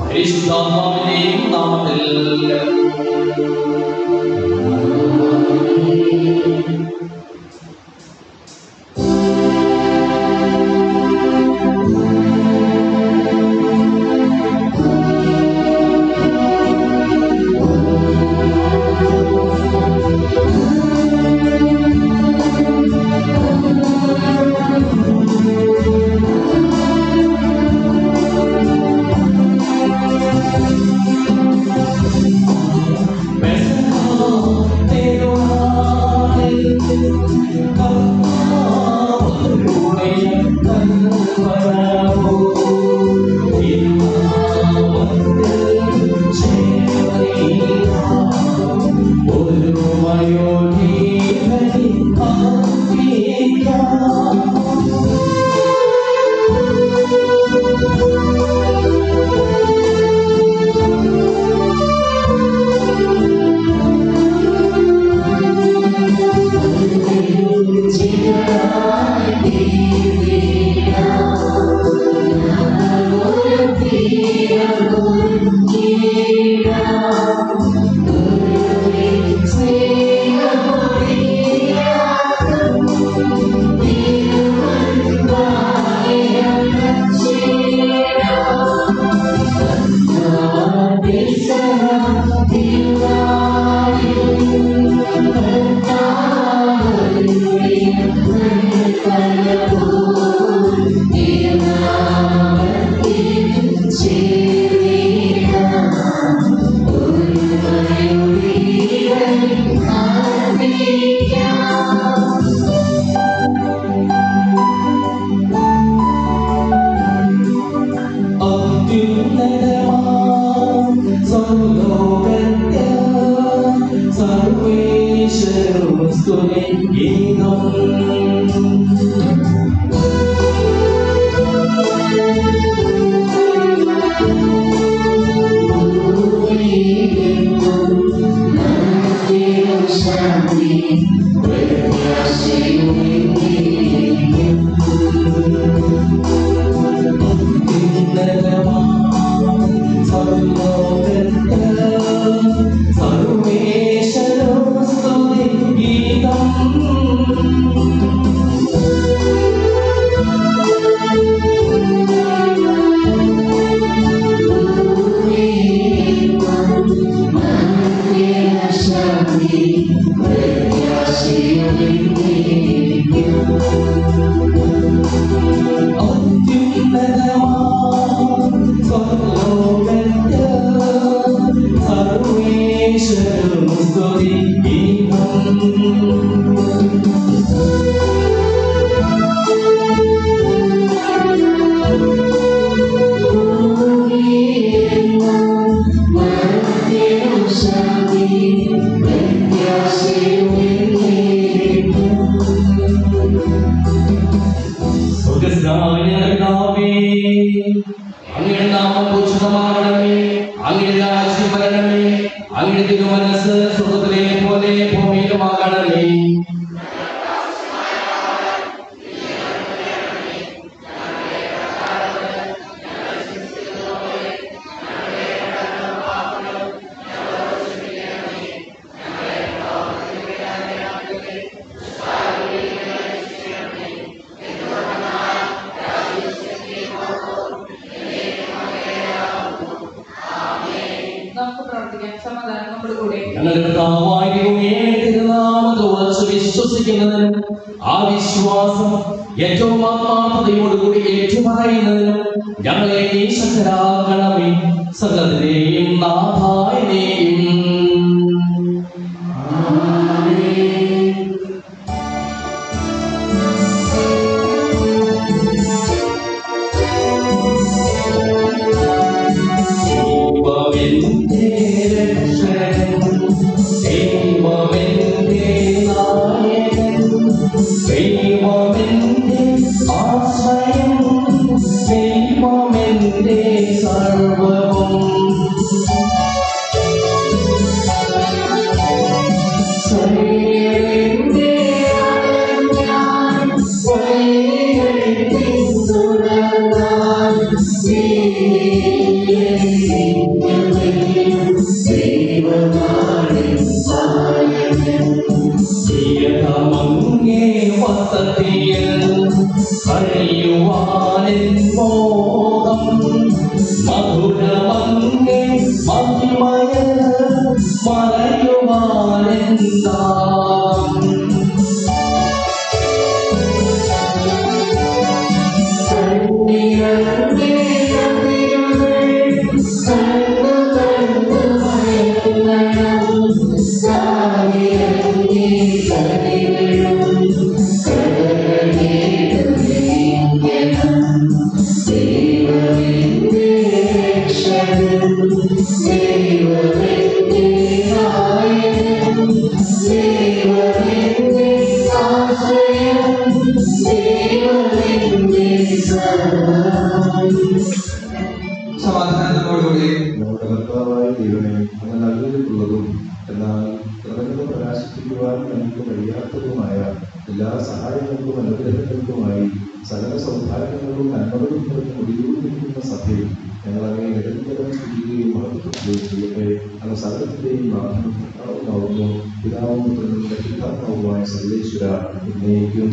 പരിശുദ്ധാത്മാവിന്റെയും നാമത്തിൽ. ആ വിശ്വാസം ഏറ്റവും ആത്മാർത്ഥതയോടുകൂടി ഏറ്റുപറയുന്നതിനും ഞങ്ങളെ നീ ശക്തരാക്കണമേ. സകലതിനെയും നാഥായനെയും സിയതമങ്ങേ വസതിയിൽ കഴിയുവാനെൻ മോഹം മധുരമങ്ങേ മഹിമയിൽ മറയുവാനെൻ ദാഹം സമാധാനത്തോടുകൂടി നമ്മുടെ കർത്താവായ ദൈവമേ, അങ്ങ് നൽകിയിട്ടുള്ളതും എന്നാൽ പ്രപഞ്ചത്തെ പ്രകാശിപ്പിക്കുവാൻ നമുക്ക് കഴിയാത്തതുമായ എല്ലാ സഹായങ്ങൾക്കും അനുഗ്രഹങ്ങൾക്കുമായി സകല സൗഭാഗ്യങ്ങളും നന്മകളും നിറഞ്ഞ് മുടിയൂർന്നിരിക്കുന്ന സഭയിൽ ഞങ്ങൾ അങ്ങനെ നിരന്തരം സ്തുതിക്കുകയും മഹത്വപ്പെടുത്തുകയും ചെയ്യട്ടെ. അങ്ങ് സകലത്തിന്റെയും നാഥനാവുന്നു പിതാവും പുത്രനും പരിശുദ്ധാത്മാവുമായ സർവേശ്വര എന്നേക്കും.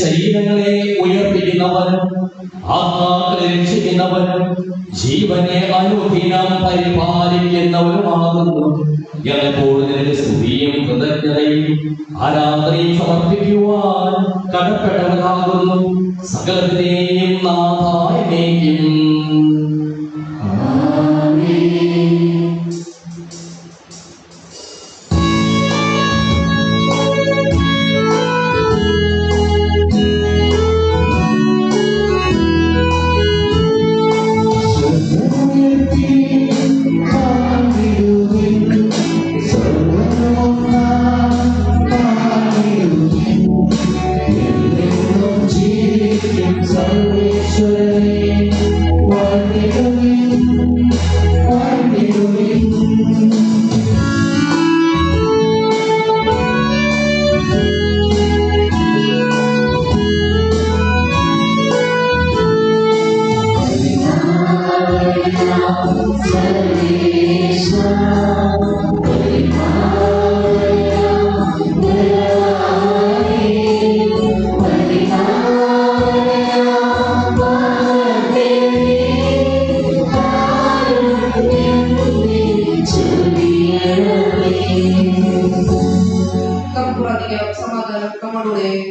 ശരീരങ്ങളെ ഉയർപ്പിക്കുന്നവൻ ആത്മാക്കളെ രക്ഷിക്കുന്നവൻ ജീവനെ അനുദിനം പരിപാലിക്കുന്നവനുമാകുന്നു. എപ്പോഴും നിനക്ക് സ്തുതിയും കൃതജ്ഞതയും ആരാധനയും സമർപ്പിക്കുവാൻ കടപ്പെട്ടവനാകുന്നു. സകലത്തിനെയും നാഥായനേക്കും.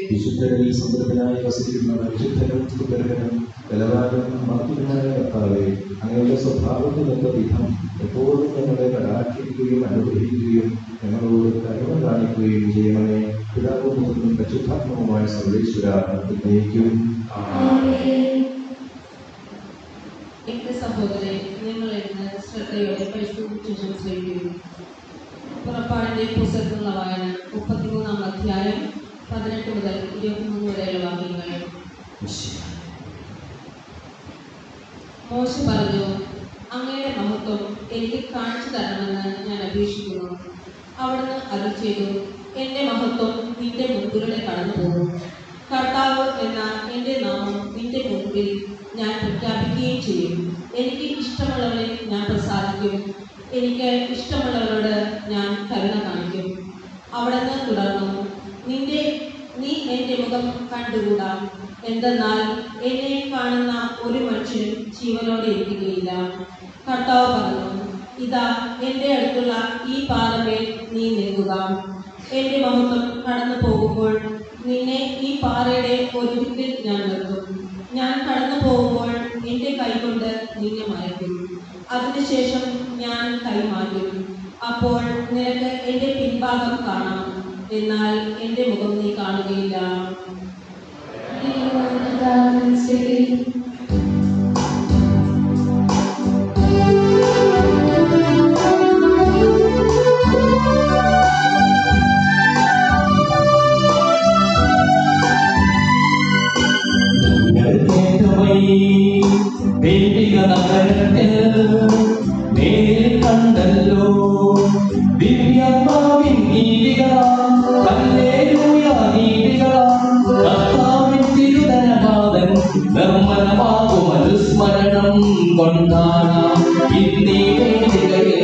വിശുദ്ധരിൽ സമൃദ്ധനായി വസിക്കുന്ന വിശുദ്ധനും സുന്ദരനും ബലവാനും മഹത്വനായ കർത്താവേ, അങ്ങയുടെ സ്വഭാവത്തിനൊത്ത വിധം എപ്പോഴും ഞങ്ങളെ കടാക്ഷിക്കുകയും അനുഗ്രഹിക്കുകയും ഞങ്ങളോട് കരുണ കാണിക്കുകയും ചെയ്യണമേ. പിതാവും പുത്രനും പരിശുദ്ധാത്മാവുമായ സർവേശ്വര എന്നേക്കും. എന്റെ സഹോദരൻ, നിങ്ങൾ ഇന്ന് ശ്രദ്ധയോടെ പരിശോധിച്ചു. പുറപ്പാടിന്റെ പുസ്തകത്തിലുള്ള വായന 33-ാം അധ്യായം 18 മുതൽ 23 വരെയുള്ള വാക്യങ്ങൾ. മോശെ പറഞ്ഞു, അങ്ങയുടെ മഹത്വം എനിക്ക് കാണിച്ചു തരണമെന്ന് ഞാൻ അപേക്ഷിക്കുന്നു. അവിടുന്ന് അരുളി ചെയ്തു, എന്റെ മഹത്വം നിന്റെ മുൻപിലൂടെ കടന്നു പോകും. കർത്താവ് എന്ന എന്റെ നാമം നിന്റെ മുൻപിൽ ഞാൻ പ്രഖ്യാപിക്കുകയും ചെയ്യും. എനിക്ക് ഇഷ്ടമുള്ളവരിൽ ഞാൻ പ്രസാദിക്കും. എനിക്ക് ഇഷ്ടമുള്ളവരോട് ഞാൻ കരുണ കാണിക്കും. അവിടുന്ന് തുടർന്നു, നീ എൻ്റെ മുഖം കണ്ടുകൂടാ. എന്തെന്നാൽ എന്നെ കാണുന്ന ഒരു മനുഷ്യനും ജീവനോടെ ഇരിക്കുകയില്ല. കർത്താവ് പറഞ്ഞു, ഇതാ എൻ്റെ അടുത്തുള്ള ഈ പാറമേൽ നീ നിൽക്കുക. എൻ്റെ മഹത്വം കടന്നു പോകുമ്പോൾ നിന്നെ ഈ പാറയുടെ ഒരുക്കിൽ ഞാൻ നിർത്തും. ഞാൻ കടന്നു പോകുമ്പോൾ എൻ്റെ കൈകൊണ്ട് നിന്നെ മറയ്ക്കും. അതിനുശേഷം ഞാൻ കൈമാറ്റും. അപ്പോൾ നിനക്ക് എൻ്റെ പിൻഭാഗം കാണാം, എന്നാൽ എൻ്റെ മുഖം നീ കാണുകയില്ല. കണ്ടല്ലോ ദിവ്യാത്മാവിൻ നീതികളാം, ഹല്ലേലൂയ നീതികളാം, കർത്താവിൻ തിരുതനപാദം നിർമ്മലമാകും അനുസ്മരണം കൊണ്ടാടാം ഇന്നീ വേദികയിൽ.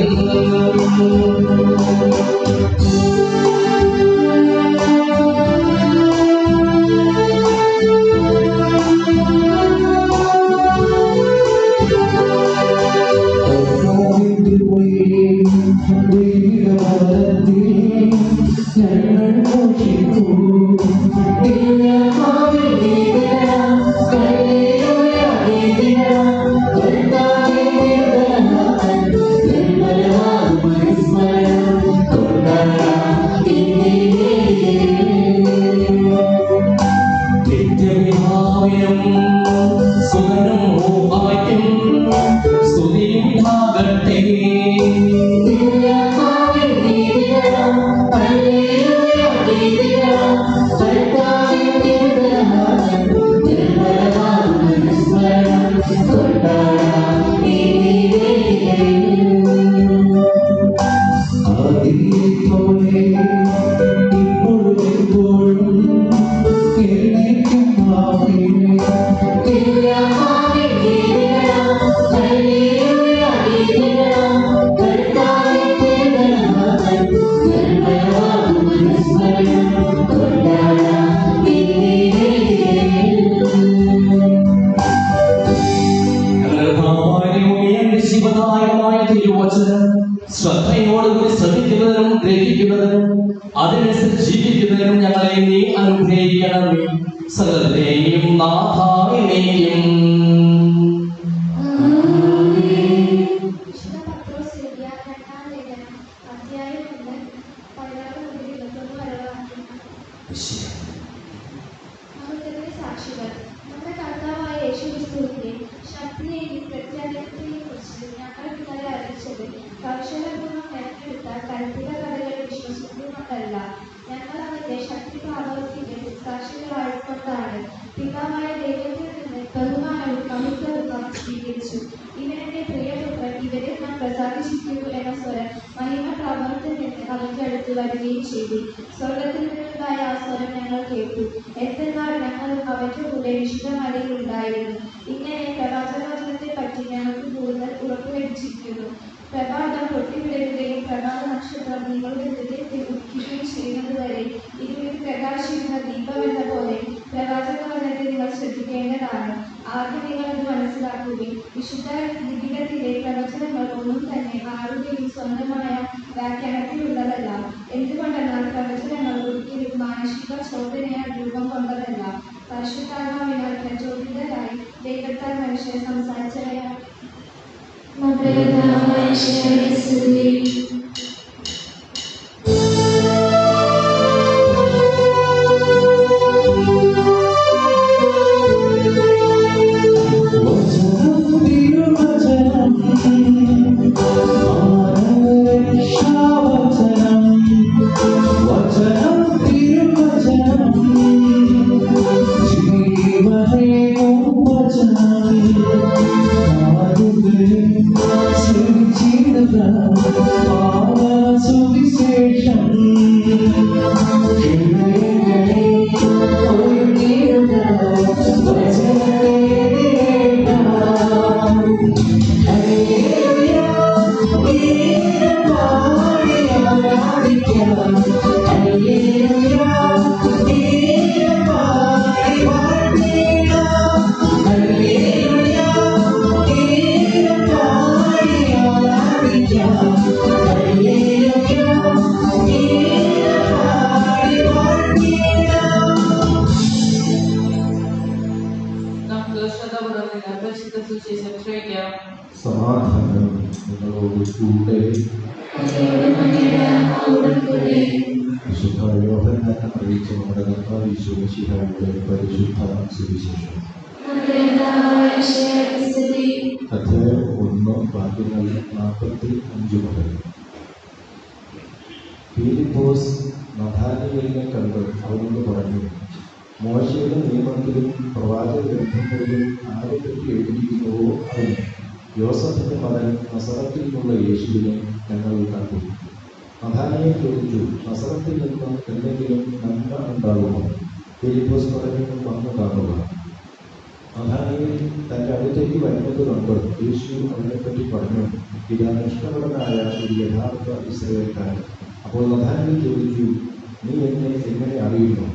ശ്രദ്ധയോടുകൂടി ശ്രദ്ധിക്കുന്നതിനും ഗ്രഹിക്കുന്നതിനും അതിനനുസരിച്ച് ജീവിക്കുന്നതിനും ഞങ്ങളെ നീ അനുഗ്രഹിക്കണമേ. സകലത്തെയും നാഥായിലേക്കും. സാക്ഷികൾ നമ്മുടെ കർത്താവായ യേശുക്രിസ്തുവിന്റെ ശക്തിയെയും പ്രത്യാഘാതത്തെയും കുറിച്ച് ഞങ്ങൾ നിങ്ങളെ അറിയിച്ചത് കർശനപൂർവ്വം മെനക്കെടുത്ത കൽപ്പിത കഥകളെ വിശ്വസിച്ചുകൊണ്ടല്ല, ഞങ്ങൾ അവന്റെ ശക്തി പ്രാബല്യത്തിന്റെ സാക്ഷികളായിക്കൊണ്ടാണ്. പിതാവായ ദൈവത്തിൽ നിന്ന് ബഹുമാനവും പവിത്രവും സ്വീകരിച്ചു. ഇവനെന്റെ പ്രിയപുത്രൻ, ഇവരെ ഞാൻ പ്രസാദിച്ചിരിക്കുന്നു എന്ന സ്വരം മഹിമ പ്രാബല്യത്തിൽ നിന്ന് അവന്റെ അടുത്ത് വരികയും ചെയ്തു. സ്വർഗത്തിൽ നിന്നുണ്ടായ ആ സ്വരം ഞങ്ങൾ കേട്ടു. എന്തെന്നാൽ ഞങ്ങളും അവന്റെ കൂടെ വിശുദ്ധ മലയിൽ ഉണ്ടായിരുന്നു. ഇങ്ങനെ പ്രവാചകവചനത്തെ പറ്റി ഞങ്ങൾക്ക് കൂടുതൽ ഉറപ്പ് ലഭിച്ചിരിക്കുന്നു. പ്രഭാതം പൊട്ടിവിടരുകയും പ്രഭാത നക്ഷത്രം നിങ്ങളുടെ ഹൃദയത്തിൽ ഉദിക്കുകയും ചെയ്യുന്നതുവരെ ഇരുവിൽ പ്രകാശിക്കുന്ന ദീപമെന്ന പോലെ പ്രവാചകവചനത്തെ നിങ്ങൾ ശ്രദ്ധിക്കേണ്ടതാണ്. ആദ്യം നിങ്ങൾ ഇത് മനസ്സിലാക്കുകയും വിശുദ്ധ ലിഖിതത്തിലെ പ്രവചനങ്ങൾ ഒന്നും തന്നെ ആരുടെയും സ്വന്തമായ വ്യാഖ്യാനത്തിലുള്ളതല്ല. എന്തുകൊണ്ടെന്നാൽ പ്രവചനങ്ങൾ ഒരിക്കലും മാനസിക ചോദനയാൽ രൂപം കൊണ്ടതല്ല, പരിശുദ്ധാത്മാവിനാൽ പ്രചോദിതരായി ദൈവത്താൽ മനുഷ്യരെ സംസാരിച്ചവയാണ്. വിശുദ്ധ യോഹന്നാൻ അറിയിച്ച നമ്മുടെ കർത്താവ് യേശു മിശിഹായുടെ പരിശുദ്ധ സുവിശേഷം അധ്യായം 1 വാക്യങ്ങൾ 45 മുതൽ. ഫിലിപ്പോസ് നഥാനിയേലിനെ കണ്ട് അവനോട് പറഞ്ഞു, മോശയുടെ നിയമത്തിലും പ്രവാചക ഗ്രന്ഥങ്ങളിലും ആരെപ്പറ്റി എഴുതിയിരിക്കുന്നുവോ അവനെ, യോസഫിന്റെ മകൻ നസറത്തിൽ നിന്നുള്ള യേശുവിനെ ഞങ്ങൾ കണ്ടു. നഥാനിയേൽ ചോദിച്ചു, നസറത്തിൽ നിന്ന് എന്തെങ്കിലും നന്മ ഉണ്ടാകുമോ? ഫിലിപ്പോസ് പറഞ്ഞു, വന്നു കാണുക. നഥാനിയേൽ തൻ്റെ അടുത്തേക്ക് വരുന്നത് കണ്ട് യേശു അവനെപ്പറ്റി പറഞ്ഞു, ഇതാ നിഷ്കളങ്കനായ ഒരു യഥാർത്ഥ ഇസ്രായേൽക്കാരൻ. അപ്പോൾ നഥാനിയേൽ ചോദിച്ചു, നീ എന്നെ എങ്ങനെ അറിയുന്നു?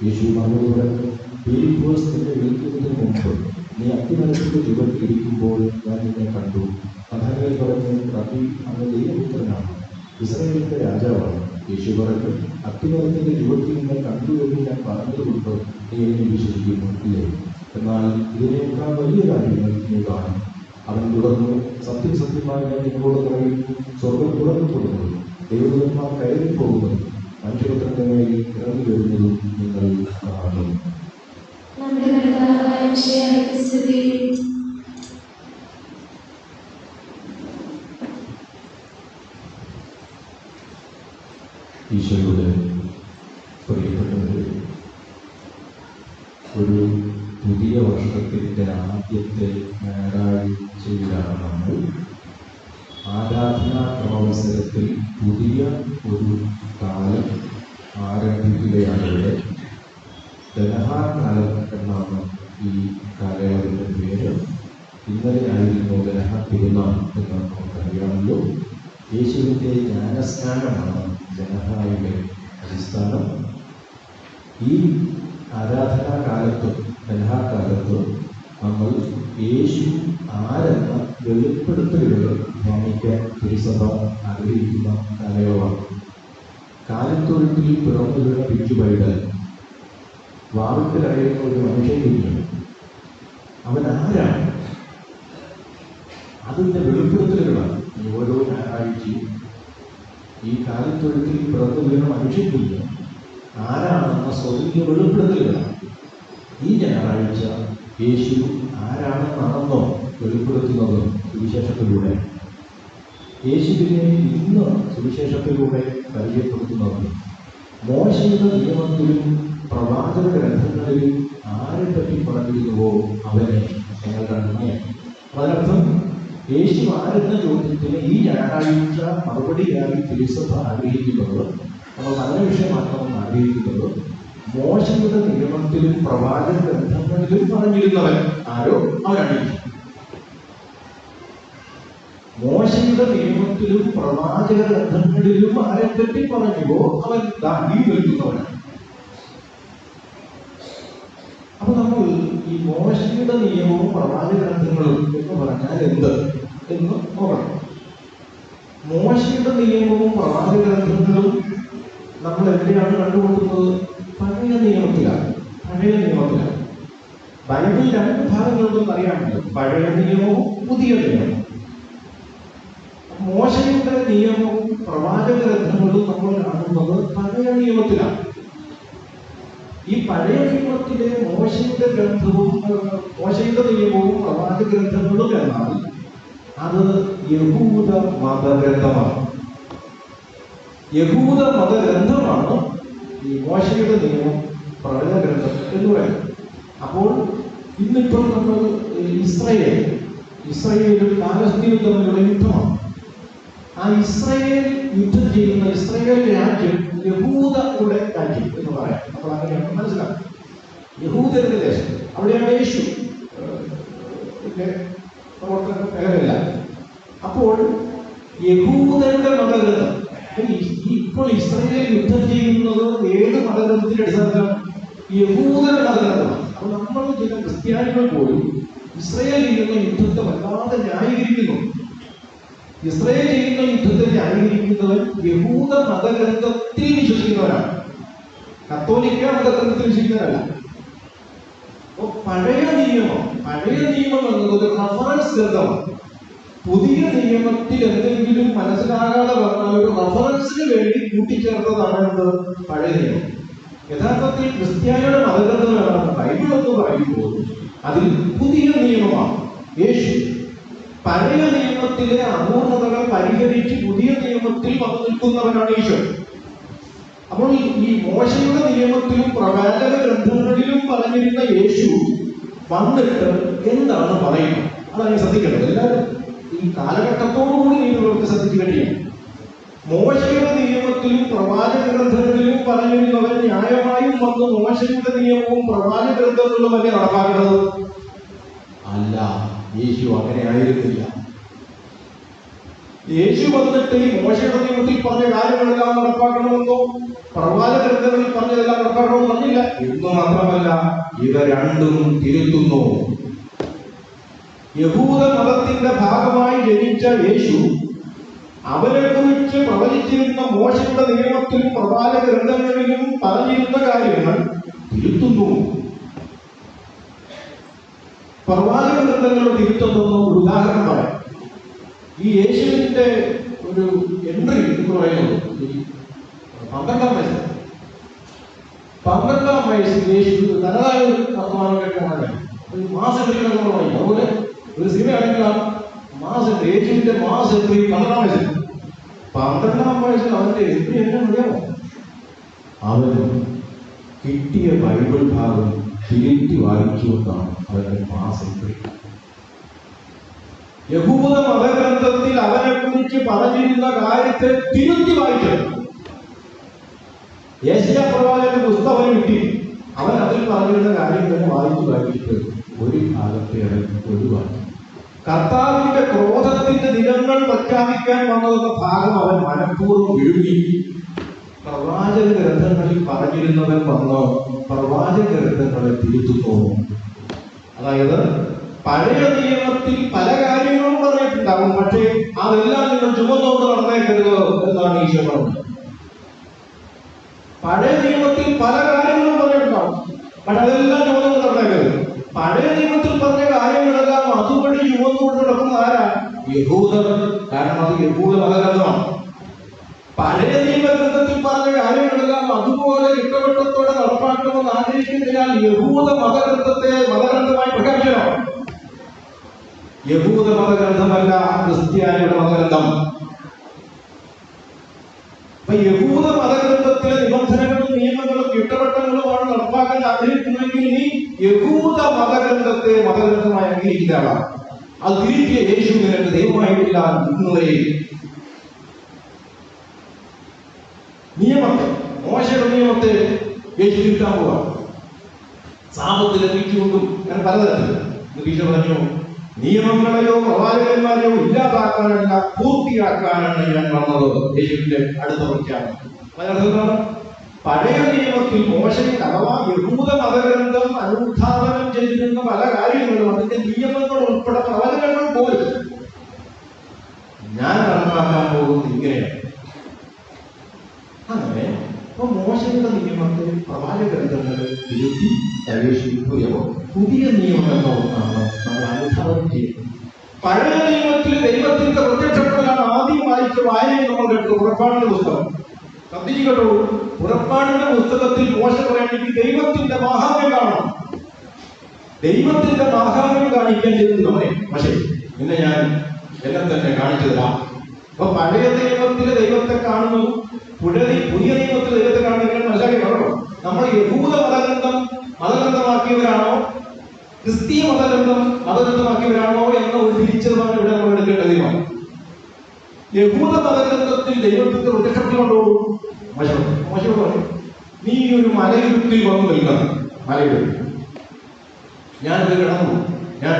യേശു മറുപടി പറഞ്ഞു, ഫിലിപ്പോസ് നിന്നെ വിളിക്കുന്നതിന് മുമ്പ് നീ അത്തിമരത്തിന്റെ ചുവട്ടിലിരിക്കുമ്പോൾ ഞാൻ നിന്നെ കണ്ടു. നഥാനിയേൽ പറഞ്ഞു, റബ്ബി, അങ്ങ് ദൈവപുത്രനാണ്, ഇസ്രായേലിന്റെ രാജാവാണ്. യേശു പറഞ്ഞു, അത്തിമരത്തിന്റെ ചുവട്ടിൽ നിന്നെ കണ്ടു എന്ന് ഞാൻ പറഞ്ഞതുകൊണ്ട് നീ എന്നെ വിശ്വസിക്കുന്നു ഇല്ലേ? എന്നാൽ ഇതിനേക്കാൾ വലിയ കാര്യങ്ങൾ നീ കാണും. അവൻ തുടർന്നു, സത്യം സത്യമായി ഞാൻ നിങ്ങളോട് പറയുന്നു, സ്വർഗം തുറക്കപ്പെടുന്നു, ദൈവദൂതന്മാർ കയറിപ്പോകുന്നത്, മനുഷ്യപുത്രന്റെ മേൽ ഇറങ്ങി വരുന്നതും നിങ്ങൾ കാണും. ഈശോയുടെ പ്രിയപ്പെട്ടവരെ, ഒരു പുതിയ വർഷത്തിൻ്റെ ആദ്യത്തെ ഞായറാഴ്ചയിലാണ് നമ്മൾ. ആരാധനാ ക്രമവത്സരത്തിൽ പുതിയ ഒരു കാലം ആരംഭിക്കുകയാണ്. ഇവിടെ ദനഹാകാലം എന്നാണ് ഈ കാലയളവിൻ്റെ പേര്. ഇന്നലെ ആയിരുന്നു ദനഹാ തിരുനാൾ എന്ന് നമുക്കറിയാമല്ലോ. യേശുവിൻ്റെ ജ്ഞാനസ്നാനമാണ് ദനഹായുടെ അടിസ്ഥാനം. ഈ ആരാധനാ കാലത്ത്, ദനഹാകാലത്ത് നമ്മൾ യേശു ആരെന്ന വെളിപ്പെടുത്തലുകൾ ധ്യാനിക്കാൻ തിരുസഭ ആഗ്രഹിക്കുന്ന കാലയളവാണ്. കാലത്തൊഴുത്തിൽ പിറന്നു വീണ പിഞ്ചു പൈതൽ, വാവിട്ടിലറിയുന്ന ഒരു മനുഷ്യനില്ല, അവൻ ആരാണ്? അതിൻ്റെ വെളിപ്പെടുത്തലുകളാണ് ഈ ഓരോ ഞായറാഴ്ചയും. ഈ കാലത്തൊഴുത്തിൽ പിറന്നു വീണ മനുഷ്യനില്ല ആരാണെന്ന സ്വതന്ത്ര വെളിപ്പെടുത്തലുകളാണ്. ഈ ഞായറാഴ്ച യേശു ആരാണെന്നാണെന്നോ വെളിപ്പെടുത്തുന്നത് സുവിശേഷത്തിലൂടെ. യേശുവിനെ ഇന്ന് സുവിശേഷത്തിലൂടെ പരിചയപ്പെടുത്തുന്നത് മോശയുടെ നിയമത്തിലും പ്രവാചക ഗ്രന്ഥങ്ങളിലും ആരെപ്പറ്റി പറഞ്ഞിരുന്നുവോ അവനെ ഞങ്ങൾ കണ്ടുകയാണ്. അതിനർത്ഥം യേശു ആരെന്ന ചോദ്യത്തിന് ഈ ഞായറാഴ്ച മറുപടിയായി തിരുസഭ ആഗ്രഹിക്കുന്നത്, നമ്മൾ നല്ല വിഷയമാക്കണമെന്ന് ആഗ്രഹിക്കുന്നത്, മോശയുടെ നിയമത്തിലും പ്രവാചക ഗ്രന്ഥങ്ങളിലും പറഞ്ഞിരുന്നവൻ ആരോ അവനാണ്. മോശയുടെ നിയമത്തിലും പ്രവാചക ഗ്രന്ഥങ്ങളിലും ആരെപ്പറ്റി പറഞ്ഞുവോ അവൻ ഈ നിൽക്കുന്നവനാണ്. അപ്പൊ നമ്മൾ ഈ മോശയുടെ നിയമവും പ്രവാചക ഗ്രന്ഥങ്ങളും എന്ന് പറഞ്ഞാൽ എന്ത് എന്ന് നോക്കണം. മോശയുടെ നിയമവും പ്രവാചക ഗ്രന്ഥങ്ങളും നമ്മൾ എവിടെയാണ് കണ്ടുകൊടുക്കുന്നത്? പഴയ നിയമത്തിലാണ്. ബൈബിൾ 2 ഭാഗങ്ങളുണ്ടെന്ന് അറിയാമല്ലോ, പഴയ നിയമവും പുതിയ നിയമവും. മോശയുടെ നിയമവും പ്രവാചക ഗ്രന്ഥങ്ങളും നമ്മൾ കാണുന്നത് പഴയ നിയമത്തിലാണ്. ഈ പഴയ നിയമത്തിലെ മോശയുടെ നിയമവും പ്രവാചക ഗ്രന്ഥങ്ങളും എന്നാൽ അത് യഹൂദ മതഗ്രന്ഥമാണ്. യഹൂദ മതഗ്രന്ഥമാണ് ഈ മോശയുടെ നിയമം, പ്രവചന ഗ്രന്ഥം എന്ന് പറയുന്നത്. അപ്പോൾ ഇന്നിപ്പോൾ നമ്മൾ ഇസ്രായേലും പാലസ്തീനും തമ്മിലുള്ള യുദ്ധമാണ്. ആ ഇസ്രായേൽ യുദ്ധം ചെയ്യുന്ന ഇസ്രായേൽ രാജ്യം യഹൂദയുടെ രാജ്യം എന്ന് പറയാം. അപ്പോൾ അങ്ങനെയാണ് മനസ്സിലാക്കുക. യഹൂദരുടെ ദേശം, അവിടെയാണ് യേശു പ്രവർത്തനമില്ല. അപ്പോൾ യഹൂദരുടെ മതഗ്രന്ഥം. ഇപ്പോൾ ഇസ്രായേൽ യുദ്ധം ചെയ്യുന്നത് ഏത് മതഗ്രന്ഥത്തിന്റെ അടിസ്ഥാനത്തിലാണ്? യഹൂദരുടെ മതഗ്രന്ഥമാണ്. അപ്പോൾ നമ്മൾ ചില ക്രിസ്ത്യാനികൾ പോലും ഇസ്രായേൽ ചെയ്യുന്ന യുദ്ധത്തെ വല്ലാതെ ന്യായീകരിക്കുന്നു. ഇസ്രായേൽ ചെയ്യുന്ന യുദ്ധത്തെ ന്യായീകരിക്കുന്നവൻ യഹൂദ മതഗ്രന്ഥത്തിൽ വിശ്വസിക്കുന്നവരാണ്, കത്തോലിക്ക മതഗ്രന്ഥത്തിൽ വിശ്വസിക്കുന്നവരല്ല. അപ്പോൾ പഴയ നിയമം എന്നത് ഒരു റഫറൻസ് ഗ്രന്ഥമാണ്. പുതിയ നിയമത്തിൽ എന്തെങ്കിലും മനസ്സിലാകാതെ വന്നാൽ ഒരു റഫറൻസിന് വേണ്ടി കൂട്ടിച്ചേർത്തതാണ് എന്ത് പഴയ നിയമം. യഥാർത്ഥത്തിൽ ക്രിസ്ത്യാനിയുടെ മതഗ്രന്ഥങ്ങളാണ് ബൈബിൾ എന്ന് പറയുമ്പോൾ അതിൽ പുതിയ നിയമമാണ്. യേശു പഴയ നിയമത്തിലെ അപൂർണതകൾ പരിഹരിച്ച് പുതിയ നിയമത്തിൽ വന്നു നിൽക്കുന്നവനാണ് ഈശോ. അപ്പോൾ ഈ മോശയുടെ നിയമത്തിലും പ്രവാചക ഗ്രന്ഥങ്ങളിലും പറഞ്ഞിരുന്ന യേശു വന്നിട്ട് എന്താണ് പറയുന്നത് അതാണ് ശ്രദ്ധിക്കേണ്ടത്. എല്ലാവരും ഈ കാലഘട്ടത്തോടുകൂടി നീതികളൊക്കെ ശ്രദ്ധിച്ചു കഴിയും. മോശയുടെ നിയമത്തിലും പ്രവാചക ഗ്രന്ഥങ്ങളിലും പറഞ്ഞിരുന്നവൻ ന്യായമായും വന്ന് മോശയുടെ നിയമവും പ്രവാചക ഗ്രന്ഥങ്ങളിലും അല്ലേ നടപ്പാക്കേണ്ടത്? അല്ല, യേശു അങ്ങനെ ആയിരുന്നില്ല. യേശു വന്നിട്ട് ഈ മോശയുടെ നിയമത്തിൽ പറഞ്ഞ കാര്യങ്ങളെല്ലാം നടപ്പാക്കണമെന്നോ പ്രവാചക ഗ്രന്ഥങ്ങളിൽ പറഞ്ഞതെല്ലാം നടപ്പാക്കണമെന്ന് പറഞ്ഞില്ല. എന്ന് മാത്രമല്ല, ഇവ രണ്ടും തിരുത്തുന്നു. യഹൂദ മതത്തിന്റെ ഭാഗമായി ജനിച്ച യേശു അവരെ കുറിച്ച് പ്രവചിച്ചിരുന്ന മോശയുടെ നിയമത്തിലും പ്രവാചക ഗ്രന്ഥങ്ങളിലും പറഞ്ഞിരുന്ന കാര്യങ്ങൾ തിരുത്തുന്നു. പ്രവാചക ഗ്രന്ഥങ്ങൾ തിരുത്തുന്ന ഒരു ഉദാഹരണം പറയാം. ഈ യേശുവിന്റെ ഒരു എൻട്രി എന്ന് പറയുന്നത് 12-ാം വയസ്സിൽ യേശു തനതായ ഒരു വർത്തമാനങ്ങളൊക്കെയാണ് ഒരു മാസം എടുക്കണമെന്ന് പറയും. അതുപോലെ ഒരു സിനിമയാണെങ്കിൽ ആ മാസം യേശുവിന്റെ മാസം എൻട്രി 12-ാം വയസ്സിൽ. 12-ാം വയസ്സിൽ അവന്റെ എൻട്രി എന്നെ അറിയാമോ? അവന് കിട്ടിയ ബൈബിൾ ഭാഗം തിരുത്തി വായിച്ചുകൊണ്ടാണ് അവന്റെ മാസം എൻട്രി. യഹൂദ മതഗ്രന്ഥത്തിൽ അവനെ കുറിച്ച് പറഞ്ഞിരുന്ന കാര്യത്തെ തിരുത്തി വായിച്ചത്. യേശയ്യാ പ്രവാചകന്റെ പുസ്തകം കിട്ടി. അവൻ അതിൽ പറഞ്ഞിരുന്ന കാര്യം തന്നെ വായിച്ചിട്ട് ഒരു ഭാഗത്തെ ഒഴിവാക്കി. കർത്താവിന്റെ ക്രോധത്തിന്റെ ദിനങ്ങൾ പ്രഖ്യാപിക്കാൻ വന്നതെന്ന ഭാഗം അവൻ മനഃപൂർവ്വം വിഴുങ്ങി. പ്രവാചക ഗ്രന്ഥങ്ങളിൽ പറഞ്ഞിരുന്നവൻ വന്ന് പ്രവാചക ഗ്രന്ഥങ്ങളെ തിരുത്തുന്നു. അതായത് പഴയ നിയമത്തിൽ പല കാര്യങ്ങളും പറഞ്ഞിട്ടുണ്ടാകും, പക്ഷേ അതെല്ലാം നിങ്ങൾ ചുമന്നുകൊണ്ട് നടന്നേക്കരുത് എന്നാണ് ഈശോ പറഞ്ഞത്. പഴയ നിയമത്തിൽ പല കാര്യങ്ങളും പറഞ്ഞിട്ടുണ്ടാവും, പക്ഷെ അതെല്ലാം ചുമന്നുകൊണ്ട് നടന്നേക്കരുത്. പഴയ നിയമത്തിൽ പറഞ്ഞ കാര്യങ്ങളെല്ലാം അതുവഴി ചുമന്നുകൊണ്ട് നടക്കുന്ന ആരാ? യഹൂദർ. കാരണം അത് യഹൂദ മതഗ്രന്ഥമാണ്. പഴയ നിയമഗ്രന്ഥത്തിൽ പറഞ്ഞ കാര്യങ്ങളെല്ലാം അതുപോലെ ഇഷ്ടവട്ടത്തോടെ നടപ്പാക്കണമെന്ന് ആഗ്രഹിക്കുന്നതിനാൽ യഹൂദ മതഗ്രന്ഥമായി പ്രഖ്യാപിക്കണം. യഹൂദ മതഗ്രന്ഥമല്ല ക്രിസ്ത്യാനിയുടെ മതഗ്രന്ഥം. അപ്പൊ യഹൂദ മതഗ്രന്ഥത്തിലെ നിബന്ധനകളും നിയമങ്ങളും ഇഷ്ടവട്ടങ്ങളുമാണ് നടപ്പാക്കാൻ ആഗ്രഹിക്കുന്നെങ്കിൽ നീ യഹൂദ മതഗ്രന്ഥമായി അംഗീകരിക്കുന്ന ആളാണ്. അത് തിരികെ യേശു നിനക്ക് ദൈവമായിട്ടില്ല ഇന്നുവരെ. നിയമത്തെ, മോശയുടെ നിയമത്തെ യേശു തിരുത്താൻ പോവാ. സാപത്ത് ലഭിച്ചുകൊണ്ടും ഞാൻ പലതരത്തിൽ ഈശോ പറഞ്ഞു, നിയമങ്ങളെയോ പ്രവാചകന്മാരെയോ ഇല്ലാതാക്കാനല്ല പൂർത്തിയാക്കാനാണ് ഞാൻ വന്നത്. യേശുവിന്റെ അടുത്ത പ്രഖ്യാപനം. പഴയ നിയമത്തിൽ മോശയിൽ അഥവാ യഹൂദ മതഗ്രന്ഥം അനുധാവനം ചെയ്തിരുന്ന പല കാര്യങ്ങളും അതിന്റെ നിയമങ്ങൾ ഉൾപ്പെടെ പ്രവചനങ്ങൾ പോലും ഞാൻ നടപ്പാക്കാൻ പോകുന്നത് ഇങ്ങനെയാണ്. അങ്ങനെ ഇപ്പൊ മോശയുടെ നിയമത്തെ പ്രവാചക ഗ്രന്ഥങ്ങളെ തിരുത്തി പ്രവേശിക്കുകയോ പുതിയ നിയമം എന്ന ഒന്നാണ് നമ്മൾ അനുധാവനം ചെയ്യുന്നത്. പഴയ നിയമത്തിൽ ദൈവത്തിന്റെ പ്രത്യക്ഷപ്പെടലാണ് ആദ്യം വായിച്ച വായനയിൽ നമ്മൾ കേട്ടത് പുറപ്പാടിന്റെ പുസ്തകം. ശ്രദ്ധിച്ചു കേട്ടോ, പുറപ്പാടിന്റെ പുസ്തകത്തിൽ മോശ പറയണമെങ്കിൽ ദൈവത്തിന്റെ മാഹാത്മ്യം കാണണം. ദൈവത്തിന്റെ മാഹാത്മ്യം കാണിക്കാൻ ചെയ്തത് പക്ഷേ ഇന്ന് ഞാൻ എന്നെ തന്നെ കാണിച്ചു തരാം. അപ്പൊ പഴയ നിയമത്തിലെ ദൈവത്തെ കാണുന്നതും പുതിയ നിയമത്തിൽ ദൈവത്തെ കാണുന്നതിനും മനസ്സിലാക്കി കാണണം. നമ്മൾ യഹൂദ മതഗ്രന്ഥമാക്കിയവരാണോ ക്രിസ്തീയ മതഗ്രന്ഥമാക്കിയവരാണോ എന്ന ഒരു തിരിച്ചറിവാണ് ഇവിടെ നമ്മൾ എടുക്കേണ്ടതാണ്. യഹൂദ മതഗ്രന്ഥത്തിൽ ദൈവത്തിന്റെ പ്രത്യക്ഷപ്പെട്ടുകൊണ്ടോ മോശം പറയും, നീ ഒരു മലയിരുത്തിൽ വന്നു നിൽക്കണം. മലയിൽ ഞാൻ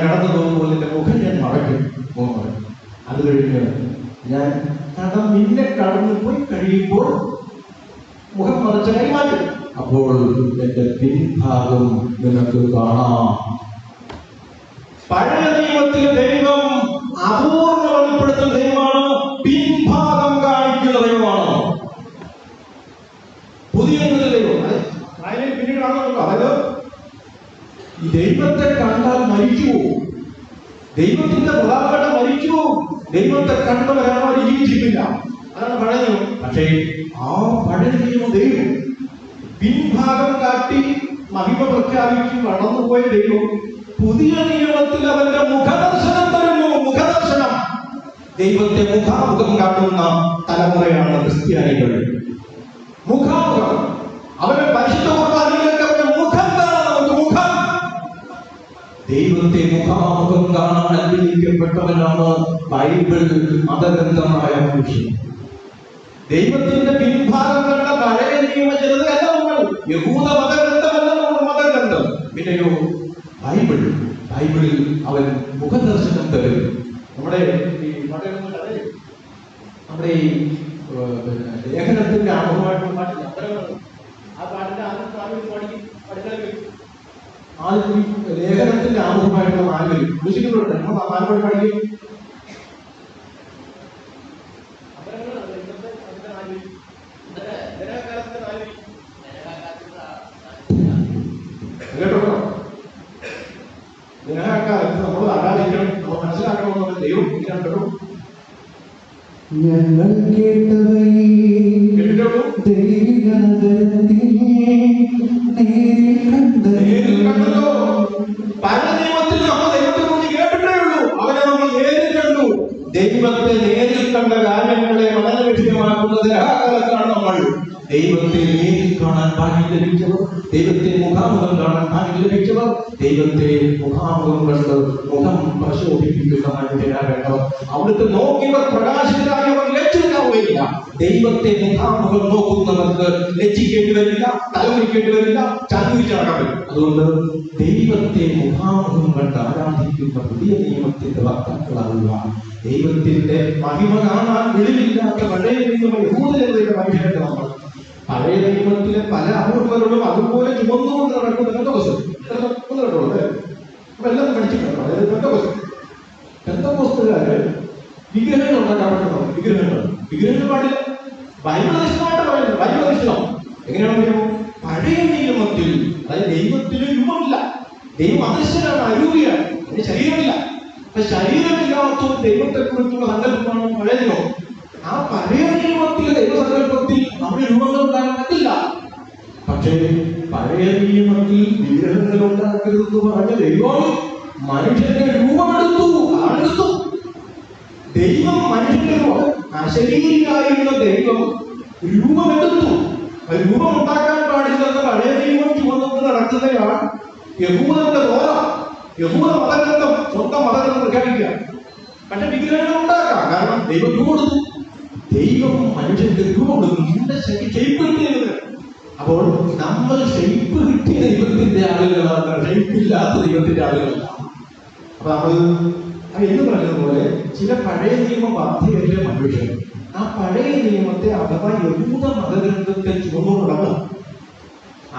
കടന്നു പോകുമ്പോൾ എന്റെ മുഖം ഞാൻ മറയ്ക്കും. അത് കഴിഞ്ഞ് ഞാൻ നിന്നെ കടന്നു പോയി കഴിയുമ്പോൾ മുഖം മറച്ചായി മാറ്റും. അപ്പോൾ എന്റെ പിൻഭാഗം നിനക്ക് കാണാം. പഴയ നിയമത്തിലെ ദൈവം അപൂർണ്ണ വെളിപ്പെടുത്തുന്ന ദൈവമാണ്, പിൻഭാഗം കാണിക്കുന്ന ദൈവമാണ്. പുതിയ ദൈവം പിന്നീട് കാണുന്നുണ്ടോ? അതായത് ഈ ദൈവത്തെ കണ്ടാൽ മരിച്ചു പോകും. ദൈവത്തിന്റെ പ്രധാനപ്പെട്ട മരിച്ചു പോകും. ദൈവത്തെ കണ്ടവരാണോ ജീവിച്ചിട്ടില്ല. അതാണ് പഴയ നിയമം. പക്ഷേ ആ പഴയ നിയമ ദൈവം പിൻഭാഗം കാട്ടി മഹിമ പ്രഖ്യാപിച്ച് വളർന്നുപോയ ദൈവം പുതിയ നിയമത്തിൽ അവന്റെ മുഖദർശനം തരുന്നു. മുഖദർശനം. ദൈവത്തെ മുഖാമുഖം കാണുന്ന തലമുറയാണ് ക്രിസ്ത്യാനികൾ. മുഖാമുഖം. അവന്റെ പരിശുദ്ധ കുർബാനയിലേക്ക് അവന്റെ മുഖം കാണാം. നമുക്ക് മുഖം. ദൈവത്തെ മുഖാമുഖം കാണാൻ അനുഗ്രഹിക്കപ്പെട്ടവനാണ് ബൈബിൾ മതഗ്രന്ഥമായ മനുഷ്യൻ. ദൈവത്തിന്റെ പിൻഭാഗങ്ങളുടെ പഴയ നിയമ ജനതയല്ല നമ്മൾ. യഹൂദ മതഗ്രന്ഥമല്ല നമ്മൾ മതഗ്രന്ഥം. പിന്നെയോ ബൈബിൾ. ബൈബിളിൽ അവൻ മുഖദർശനം തരും. നമ്മുടെ ഈ ലേഖനത്തിന്റെ ആമുഖമായിട്ടുള്ള പാട്ടില്ല, ആ പാട്ടിന്റെ ആദ്യം ലേഖനത്തിന്റെ ആമുഖമായിട്ടുള്ള നാലുപേരും മ്യൂസിക്കുകളുണ്ട്. നമ്മൾ നാലുപേർ പഠിക്കും. കേട്ടോ, ദിനകാലത്ത് നമ്മൾ ആരാധിക്കണം, നമ്മൾ മനസ്സിലാക്കണമെന്നുള്ള ദൈവം കേട്ടോ. ഞങ്ങൾ കേട്ടവയെ കണ്ടല്ലോ. പഴയ നിയമത്തിൽ നമ്മൾ ദൈവത്തെ കുറിച്ച് കേട്ടിട്ടേ ഉള്ളൂ. അവനെ നമ്മൾ നേരിൽ കണ്ടു. ദൈവത്തെ നേരിൽ കണ്ട കാര്യങ്ങളെ മനോവിഷയമാക്കുന്ന ദിനകാലത്താണ് നമ്മൾ ദൈവത്തെ നേരിൽ കാണാൻ ഭാഗ്യം ലഭിച്ചവർ, ദൈവത്തെ മുഖാമുഖം കാണാൻ ഭാഗ്യം ലഭിച്ചവർ, ദൈവത്തെ മുഖാമുഖം കണ്ട് മുഖം പ്രശോഭിപ്പിക്കുന്ന മനുഷ്യരാകേണ്ടവർ. അവിടുത്തെ നോക്കിയവർ പ്രകാശിതരായവർ ലജ്ജിക്കാവുകയില്ല. ദൈവത്തെ മുഖാമുഖം നോക്കുന്നവർക്ക് ലജ്ജിക്കേണ്ടി വരില്ല, തലമുറിക്കേണ്ടി വരില്ല, ചാൻവിച്ചാകാൻ വരും. അതുകൊണ്ട് ദൈവത്തെ മുഖാമുഖം കണ്ട് ആരാധിക്കുന്ന പുതിയ നിയമത്തിന്റെ വക്താക്കളാവുക. ദൈവത്തിന്റെ മഹിമ കാണാൻ വെളിവില്ലാത്ത പഴയ നിയമ യഹൂദജനതയുടെ മനുഷ്യരുടെ നമ്മൾ പഴയ നിയമത്തിലെ പല അപൂർവങ്ങളും അതുപോലെ ചുമന്നുകൊണ്ട് നടക്കുന്ന പെന്തക്കോസ്തുകാര് അപ്പൊ എല്ലാം പഠിച്ചിട്ടുണ്ടോ? അതായത് പെന്തക്കോസ്തുകാര് വിഗ്രഹങ്ങൾ ഉണ്ടാക്കാൻ പറ്റുന്നത്. വിഗ്രഹങ്ങൾ പാടില്ല. ബൈബിൾ അധിഷ്ഠിതമായിട്ട് പറയുന്നത്. ബൈബിൾ അധിഷ്ഠിതം എങ്ങനെയാണ് പറയുന്നത്? പഴയ നിയമത്തിൽ അതായത് ദൈവത്തിന് രൂപമില്ല, ദൈവം അദൃശ്യനാണ്, അരൂപിയാണ്, അതിന് ശരീരമില്ല. അപ്പൊ ശരീരമില്ലാത്ത ഒരു ദൈവത്തെ കുറിച്ചുള്ള സങ്കല്പമാണ് പഴയ നിയമം. ആ പഴയ നിയമത്തിലെ ദൈവസങ്കല്പത്തിൽ നമ്മുടെ രൂപങ്ങൾ ഉണ്ടാകാൻ പറ്റില്ല. പക്ഷേ പഴയ നിയമത്തിൽ വിഗ്രഹങ്ങൾ ഉണ്ടാക്കരുതെന്ന് പറഞ്ഞ ദൈവം മനുഷ്യന്റെ രൂപമെടുത്തു, ആളെടുത്തു. ദൈവം മനുഷ്യന്റെ അശരീരിയായിരുന്ന ദൈവം രൂപമെടുത്തു. രൂപം ഉണ്ടാക്കാൻ പാടില്ലെന്ന് പഴയ നിയമം ചുമന്നുകൊണ്ട് നടക്കുന്നതാണ് യഹൂദന്റെ ദോര. യഹൂദ മതഗ്രന്ഥം സ്വന്തം മതഗ്രന്ഥം പ്രഖ്യാപിക്കുക. പക്ഷെ വിഗ്രഹങ്ങൾ ഉണ്ടാക്കാം, കാരണം ദൈവം രൂപം കൊടുത്തു. ദൈവം മനുഷ്യന്റെ രൂപം കൊടുത്തു. നിന്റെ ഷെയ്പ്പ് കിട്ടിയത്. അപ്പോൾ നമ്മൾ ഷെയ്പ്പ് കിട്ടിയ ദൈവത്തിന്റെ ആളുകളാണ്, ഷെയ്പ്പില്ലാത്ത ദൈവത്തിന്റെ ആളുകളല്ല. അപ്പൊ നമ്മൾ എന്ന് പറഞ്ഞതുപോലെ ചില പഴയ നിയമ ബാധ്യതയിലെ മനുഷ്യർ ആ പഴയ നിയമത്തെ അഥവാ യഹൂദ മതഗ്രന്ഥത്തെ ചുമന്നുകൊണ്ടാണ്.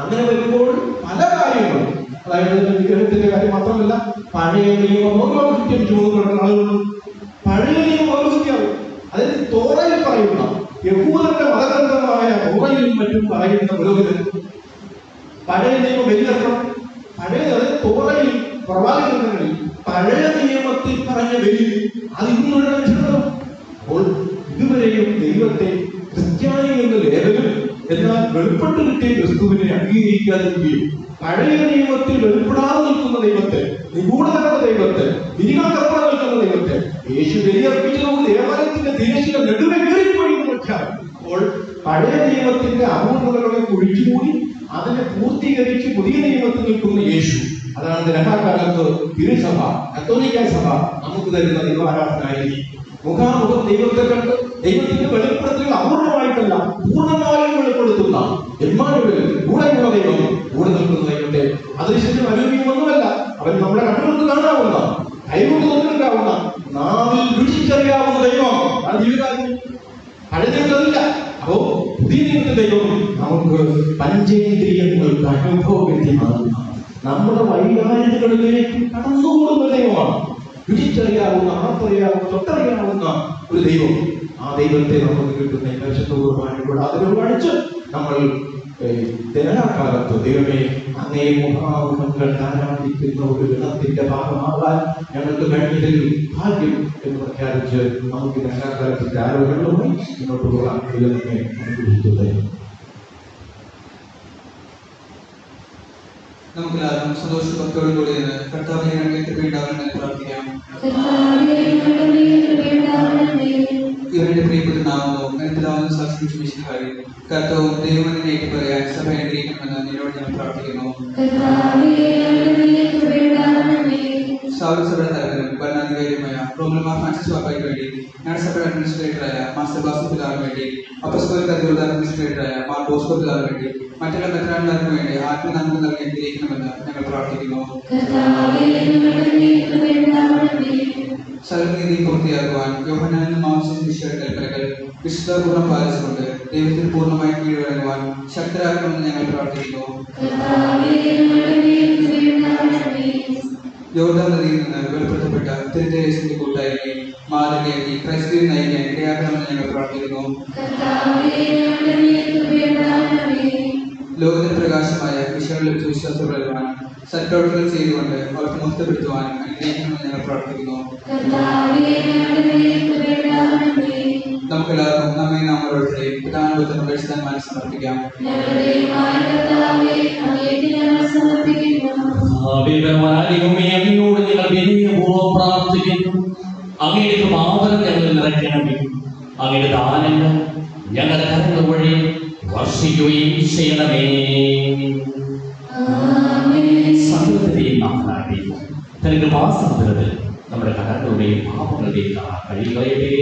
അങ്ങനെ വരുമ്പോൾ പല കാര്യങ്ങളും, അതായത് വിഗ്രഹത്തിന്റെ കാര്യം മാത്രമല്ല, പഴയ നിയമം ഓരോ കൃത്യം ചുമന്നുകൊണ്ടുള്ള ആളുകളും പഴയ നിയമം ഓരോ കൃത്യമാവും. അതായത് തോറയിൽ പറയുന്ന യഹൂദന്റെ മതഗ്രന്ഥമായ തോറയിലും മറ്റും പറയുന്ന പുരോഹിതൻ പഴയ നിയമം ബലിയർക്കണം. പഴയ അതായത് തോറയിൽ പ്രവാചകങ്ങളിൽ പഴയ നിയമത്തിൽ പറഞ്ഞ ബലി അത് ഇന്നുള്ള മനുഷ്യരുണ്ടോ? അപ്പോൾ ഇതുവരെയും ദൈവത്തെ ക്രിസ്ത്യാനി എന്ന ലേഖനം എന്നാൽ വെളിപ്പെട്ട് കിട്ടിയ ക്രിസ്തുവിനെ അംഗീകരിക്കാതിരിക്കുകയും പഴയ നിയമത്തിൽ വെളിപ്പെടാതെ നിൽക്കുന്ന ദൈവത്തെ, നിഗൂഢതയുടെ ദൈവത്തെ, വിരികൾക്കപ്പുറം നിൽക്കുന്ന ദൈവത്തെ യേശു ബലിയർപ്പിച്ചതുകൊണ്ട് ദേവാലയത്തിന്റെ തിരശ്ശീല നെടുവെ കയറിപ്പോയി പ്രഖ്യാപനം. അപ്പോൾ പഴയ നിയമത്തിന്റെ അപൂർണതകളെ കുഴിച്ചുകൂടി അതിനെ പൂർത്തീകരിച്ച് പുതിയ നിയമത്തിൽ നിൽക്കുന്ന യേശു, അതാണ് ദിനകാലത്ത് തിരുസഭ, കത്തോലിക്ക സഭ നമുക്ക് തരുന്ന ദൈവാരാധനായി. മുഖാമുഖം ദൈവത്തെ കണ്ട് ദൈവത്തിന്റെ വെളിപ്പെടുത്തൽ അപൂർണമായിട്ടല്ല പൂർണ്ണമായും വെളിപ്പെടുത്തുന്ന എമ്മാനുവേൽ, കൂടെയുള്ള ദൈവം, കൂടെ നിൽക്കുന്ന ദൈവത്തെ അദൃശ്യനും അരൂപിയുമൊന്നുമല്ല. അവൻ നമ്മുടെ കണ്ണുകൊണ്ട് കാണാവുന്ന, കൈകൊണ്ട് തൊട്ടിട്ടുണ്ടാവുന്ന, നാവിൽ രുചിച്ചറിയാവുന്ന ദൈവം. ആ ജീവിതകാലം പഴയതില്ല. അപ്പോ പുതിയ നിയമത്തെ ദൈവം നമുക്ക് പഞ്ചേന്ദ്രിയങ്ങൾക്ക് അനുഭവവേദ്യമാകുന്ന, നമ്മുടെ വൈകാരികളിലേക്ക് കടന്നുകൂടുന്ന ദൈവമാണ്. രുചിച്ചറിയാവുന്ന, ആർത്തറിയാവുന്ന, തൊട്ടറിയാവുന്ന ഒരു ദൈവം. ആ ദൈവത്തെ നമുക്ക് കിട്ടുന്ന പരിശുദ്ധ കുർബാനയോട് ആദരവ് കാണിച്ച് നമ്മൾ ദിനകാലത്ത് ദൈവമേ അങ്ങേ മുഖാമുഖങ്ങൾ ആരാധിക്കുന്ന ഒരു ഗണത്തിന്റെ ഭാഗമാകാൻ ഞങ്ങൾക്ക് കഴിഞ്ഞതിൽ ഭാഗ്യം എന്ന് പ്രഖ്യാപിച്ച് നമുക്ക് ദിനകാലത്തിന്റെ ആരോഗ്യങ്ങളുമായി മുന്നോട്ട് പോകാൻ ദൈവമേ അനുഗ്രഹിക്കുന്നത്. നമുക്കെല്ലാവരും സന്തോഷഭക്തിയോടുകൂടി കർത്താവിനെ ഞങ്ങൾക്ക് കൃപയുണ്ടാവണമെന്ന് പ്രാർത്ഥിക്കാം. ഇവരുടെ പ്രിയപ്പെട്ടനാവുന്നു മനസ്സിലാവുന്ന സാക്ഷിഹായി കർത്താവും ദൈവമെന്ന് നേരിട്ട് പറയാൻ സഭ അനുഗ്രഹിക്കണമെന്ന് നിന്നോട് ഞാൻ പ്രാർത്ഥിക്കുന്നു. സഭയുടെ തലവനും ഭരണാധികാരിയുമായ റോമന്മാർ ഫ്രാൻസിസ് പാപ്പയ്ക്ക് വേണ്ടി ഞങ്ങളുടെ സഭയുടെ അഡ്മിനിസ്ട്രേറ്ററായ മാസ്റ്റർ ബാസു പിതാവിന് വേണ്ടി അപ്പസ്തോലിക അധികൃതർ അഡ്മിനിസ്ട്രേറ്ററായ മാർ ബോസ്കോ പിതാവിന് വേണ്ടി മറ്റുള്ള മെത്രാന്മാർക്ക് വേണ്ടി ആത്മനാമം നൽകി അനുഗ്രഹിക്കണമെന്ന് ഞങ്ങൾ പ്രാർത്ഥിക്കുന്നു. സകലനീതി പൂർത്തിയാക്കുവാൻ യോഹന്നാനും മാംസം വിശ്വയുടെ കൽപ്പനകൾ വിശുദ്ധപൂർണ്ണം പാലിച്ചുകൊണ്ട് ദൈവത്തിൽ പൂർണ്ണമായി കീഴ്വഴങ്ങുവാൻ ശക്തരാക്കണമെന്ന് ഞങ്ങൾ പ്രാർത്ഥിക്കുന്നു. യോർദാൻ നദിയിൽ നിന്ന് വെളിപ്പെടുത്തപ്പെട്ട തിരുത്തേസിന്റെ കൂട്ടായ്മയും മാതൃകയാക്കി ക്രൈസ്തവ നയിക്കാൻ ഇടയാക്കണമെന്ന് ഞങ്ങൾ പ്രാർത്ഥിക്കുന്നു. ലോകത്തിന് പ്രകാശമായ വിഷയങ്ങളിൽ വിശ്വാസപ്പെടുവാനും സത്പ്രവർത്തനം ചെയ്തുകൊണ്ട് അവർക്ക് മുക്തപ്പെടുത്തുവാനും അനുഗ്രഹിക്കണമെന്ന് ഞങ്ങൾ പ്രാർത്ഥിക്കുന്നു. നമുക്കെല്ലാവർക്കും നമ്മെ നാം ഓരോരുത്തരെയും പിതാനുഭവത്തിന് ഉപേക്ഷിതാന്മാരെ സമർപ്പിക്കാം. അങ്ങയോട് ഞങ്ങൾ വിനയപൂർവ്വം പ്രാർത്ഥിക്കുന്നു. അങ്ങയുടെ കൃപാവരം ഞങ്ങൾ നിറയ്ക്കണമേ. അങ്ങയുടെ ദാനങ്ങൾ ഞങ്ങളുടെ കരങ്ങൾ വഴി വർഷിക്കുകയും ചെയ്യണമേ. സകലത്തെയും നാഥനായി തന്റെ കൃപാസനത്തിൽ നമ്മുടെ കടങ്ങളുടെയും പാപങ്ങളുടെയും കഴിയുകയേ.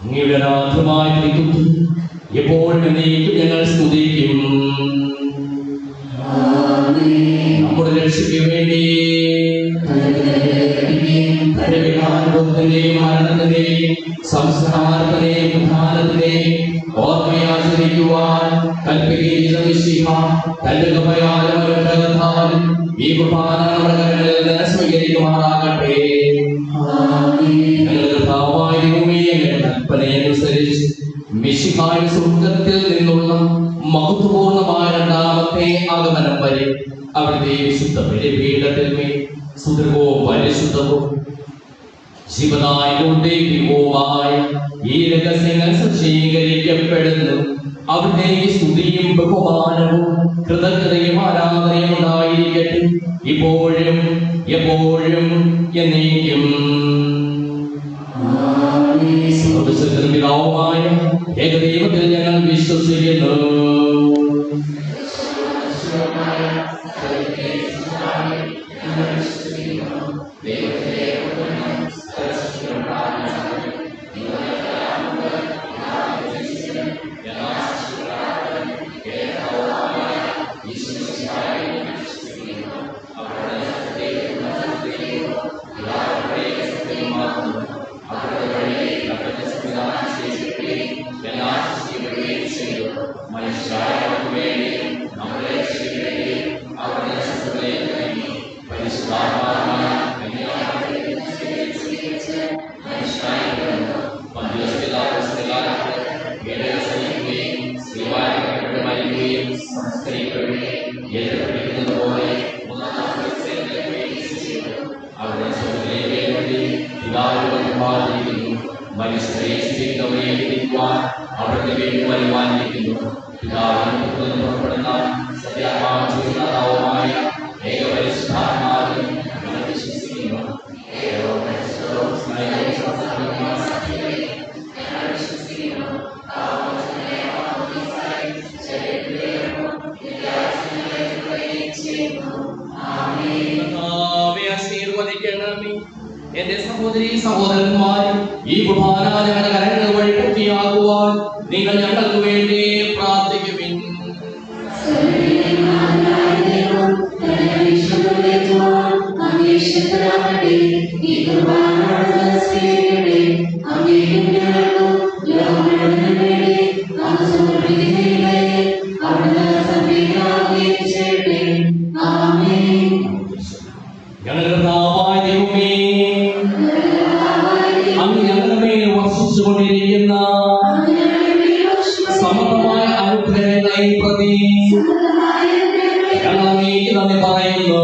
അങ്ങയുടെ അനാഥമായ ത്രിത്വത്തിൽ എപ്പോഴും എന്നേക്കും ഞങ്ങൾ സ്തുതിക്കും. നമ്മുടെ രക്ഷയ്ക്ക് വേണ്ടി മരണത്തിന്റെയും സംസ്കാരത്തിന്റെയും ഉദ്ധാനത്തിന്റെയും ഓർമ്മയാചരിക്കുവാൻ ഈ കുർബാന നമ്മുടെ കരങ്ങളിൽ നിന്ന് സ്വീകരിക്കുമാറാകട്ടെ. കൽപ്പനയനുസരിച്ച് മിശിഹായുടെ സ്വർഗ്ഗത്തിൽ നിന്നുള്ള മഹത്വപൂർണമായ രണ്ടാമത്തെ ആഗമനം വരെ അവിടുത്തെ വിശുദ്ധ ബലിപീഠത്തിന്മേൽ സുദൃഢവും പരിശുദ്ധവും ജീവനായകവുമായ ഈ രഹസ്യങ്ങൾ സജ്ജീകരിക്കപ്പെടുന്നു. അവിടേക്ക് സ്തുതിയും ബഹുമാനവും കൃതജ്ഞതയും ആരാധനയും ഉണ്ടായിരിക്കട്ടെ, ഇപ്പോഴും എപ്പോഴും എന്നേക്കും. പിതാവുമായ ഏകദൈവത്തിൽ ഞങ്ങൾ വിശ്വസിക്കുന്നു. എന്റെ സഹോദരീ സഹോദരന്മാർ, ഈ കുർബാന ഞങ്ങളുടെ കരങ്ങൾ വഴി പൂർത്തിയാകുവാൻ നിങ്ങൾ ഞങ്ങൾക്ക് വേണ്ടി പ്രാർത്ഥിക്കുവിൻ. ഈ കുർബാന വർഷിച്ചുകൊണ്ടിരിക്കുന്ന സമൃദ്ധമായ അനുഗ്രഹങ്ങളെ പ്രതി ഞങ്ങൾ അങ്ങേക്ക് നന്ദി പറയുന്നു.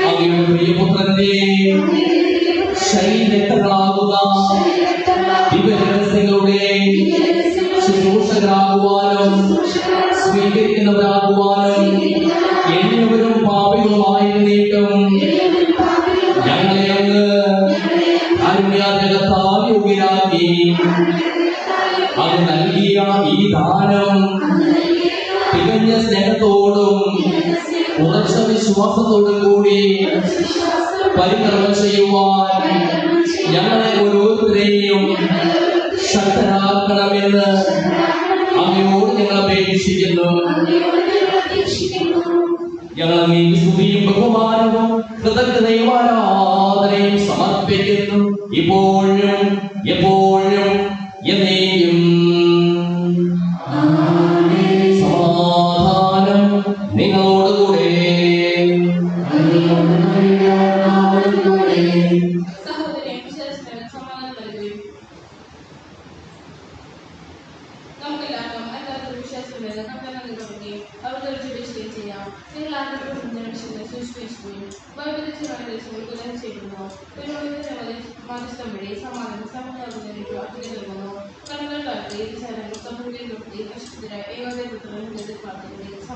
അങ്ങയുടെ പ്രിയപുത്രന്റെ ശരീരങ്ങളാകുന്ന ദിവ്യരഹസ്യങ്ങളുടെ ശുശ്രൂഷകരാകുവാനും സ്വീകരിക്കുന്നവരാകുവാനും എല്ലാവരും പാപികളുമായിരുന്നിട്ടും ഞങ്ങളെ അങ്ങ് കാരുണ്യാജകത്താൽ യോഗ്യരാക്കി. അത് നൽകിയ ഈ ദാനം തികഞ്ഞ സ്നേഹത്തോടും ഉറച്ച വിശ്വാസത്തോടും കൂടി പരികർമ്മം ചെയ്യുവാൻ ഞങ്ങളെ ഓരോരുത്തരെയും ശക്തരാക്കണമെന്ന് അങ്ങയോട് ഞങ്ങൾ അപേക്ഷിക്കുന്നു. ഞങ്ങൾ അങ്ങേക്ക് സ്തുതിയും ബഹുമാനവും കൃതജ്ഞതയും ആരാധനയും സമർപ്പിക്കുന്നു, ഇപ്പോഴും എപ്പോഴും എന്നേക്കും. സമാധാനം നിങ്ങളോടുകൂടെ.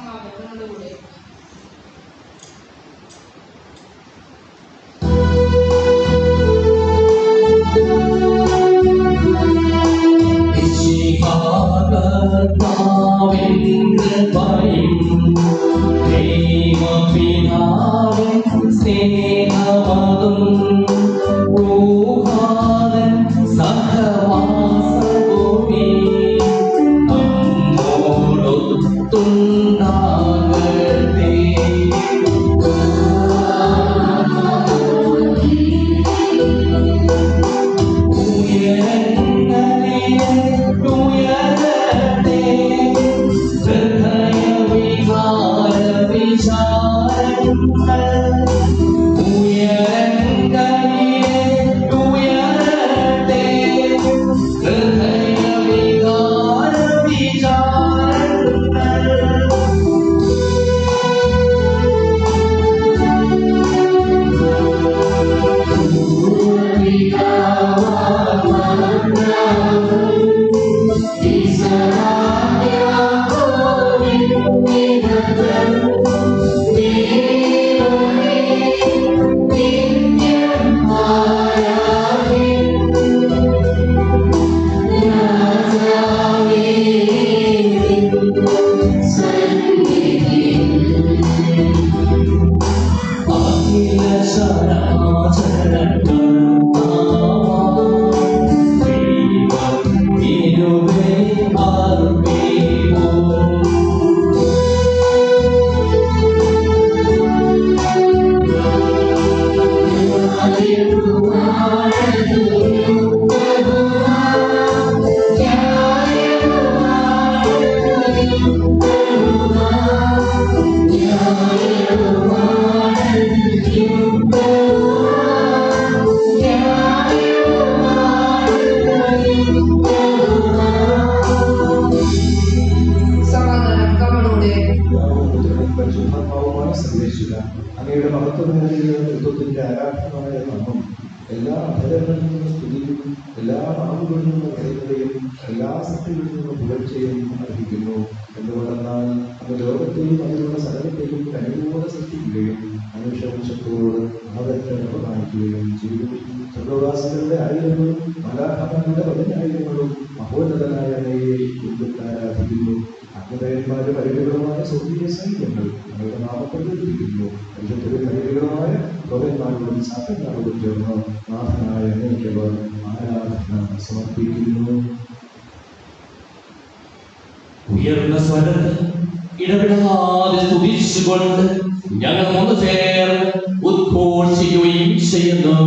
സമാധാനത്തോടുകൂടെ അങ്ങയുടെ മഹത്വമേറിയ തത്വത്തിന്റെ ആരാധനമായ നാമം എല്ലാ അധരങ്ങളിൽ നിന്നും സ്തുതിയും എല്ലാ നാവുകളിൽ നിന്നും കൈകളെയും എല്ലാ സത്യങ്ങളിൽ നിന്നും പുകഴ്ചയും അർഹിക്കുന്നു. എന്തുകൊണ്ടെന്നാൽ അങ്ങ് ലോകത്തെയും അതിലുള്ള സകലത്തെയും കനിവോടെ സൃഷ്ടിക്കുകയും മനുഷ്യവംശത്തോട് ആദരവ് കാണിക്കുകയും ചെയ്തു. സ്വർഗവാസികളുടെ ആയിരങ്ങളും മലാഖമാരുടെ 10,000ങ്ങളും മഹോന്നതനായ അങ്ങയെ ആരാധിക്കുന്നു. അഗ്നിതയന്മാരുടെ പരിധികളുമായ സ്വർഗീയ സൈന്യങ്ങൾ അങ്ങയുടെ നാമത്തെ ഉയർത്തിക്കുന്നു. പരിശുദ്ധരും പരിധികളുമായ പ്രവന്മാരോടും സാധനങ്ങളോടും ചേർന്ന് നാഥനായ അങ്ങേക്കവർ ആരാധന സമർപ്പിക്കുന്നു. ഉയർന്ന സ്വരത്തിൽ ഇടപെടാതെ സ്തുതിച്ചുകൊണ്ട് ഞങ്ങൾ ഒന്ന് ചേർന്ന് ഉദ്ഘോഷിക്കുകയും ചെയ്യുന്നു.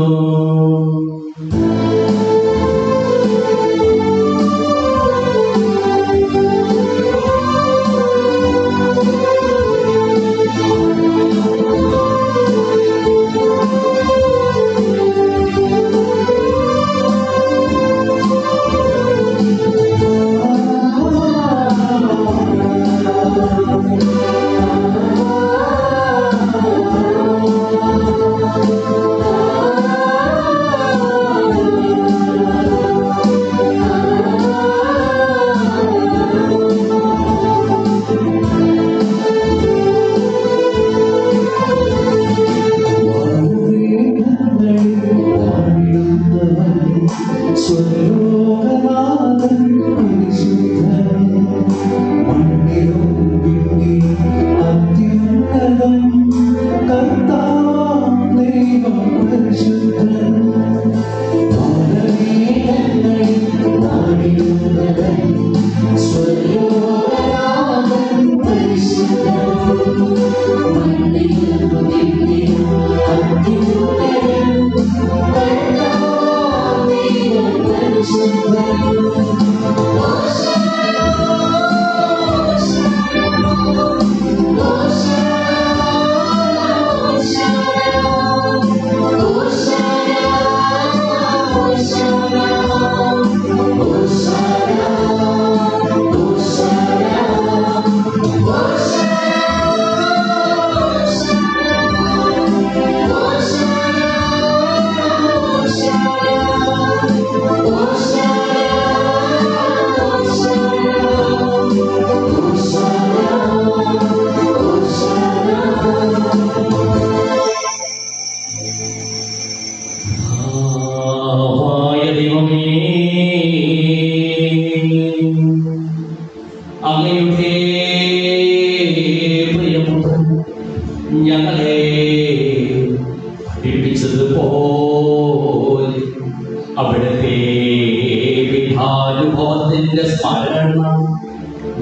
അനുഭവത്തിന്റെ സ്മരണ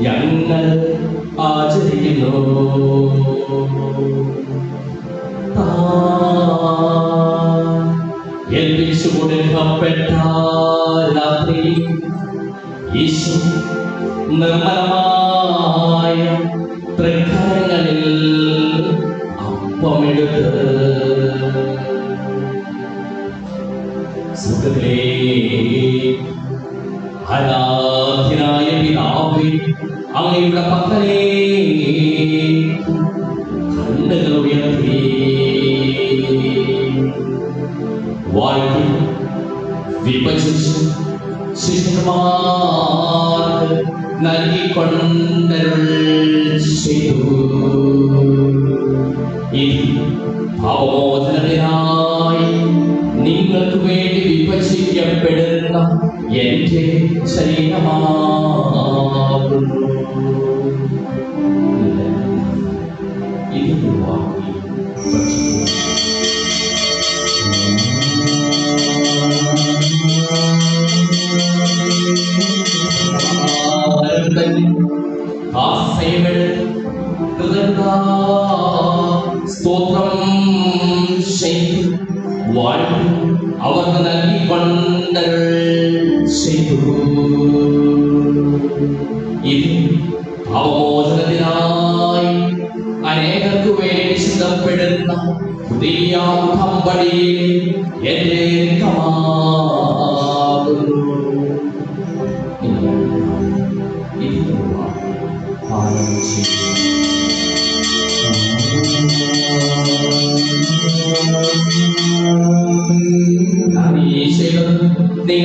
ഞങ്ങൾ ആചരിക്കുന്നു. ഏൽപ്പിച്ചു കൊടുക്കപ്പെട്ട രാത്രി ഈശോ നിർമ്മലമായ തൃക്കരങ്ങളിൽ അപ്പമെടുത്ത് സുഖത്തിലേ ആരാധ്യനായ പിതാവേ, അങ്ങയുടെ പക്കലേ കണ്ണുകൾ ഉയർത്തി വാഴ്ത്തി വിഭജിച്ച് ശിഷ്യന്മാർക്ക് നൽകിക്കൊണ്ടരുൾ ചെയ്തു. ഇത് പാപമോചനത്തിനായി നിങ്ങൾക്ക് വേണ്ടി വിഭജിക്കപ്പെടുന്ന എന്റെ ശരീരമാകുന്നു. ഇത് വാങ്ങി സ്തോത്രം ചെയ്തു വാഴ്ത്തി അവർക്ക് നൽകിക്കൊണ്ടരുൾ ചെയ്തു. ഇത് പാപമോചനത്തിനായി അനേകർക്ക് വേണ്ടി ചിന്തപ്പെടുന്ന പുതിയ ഉടമ്പടിയിൽ എന്റെ രക്തമാകുന്നു. നിങ്ങൾ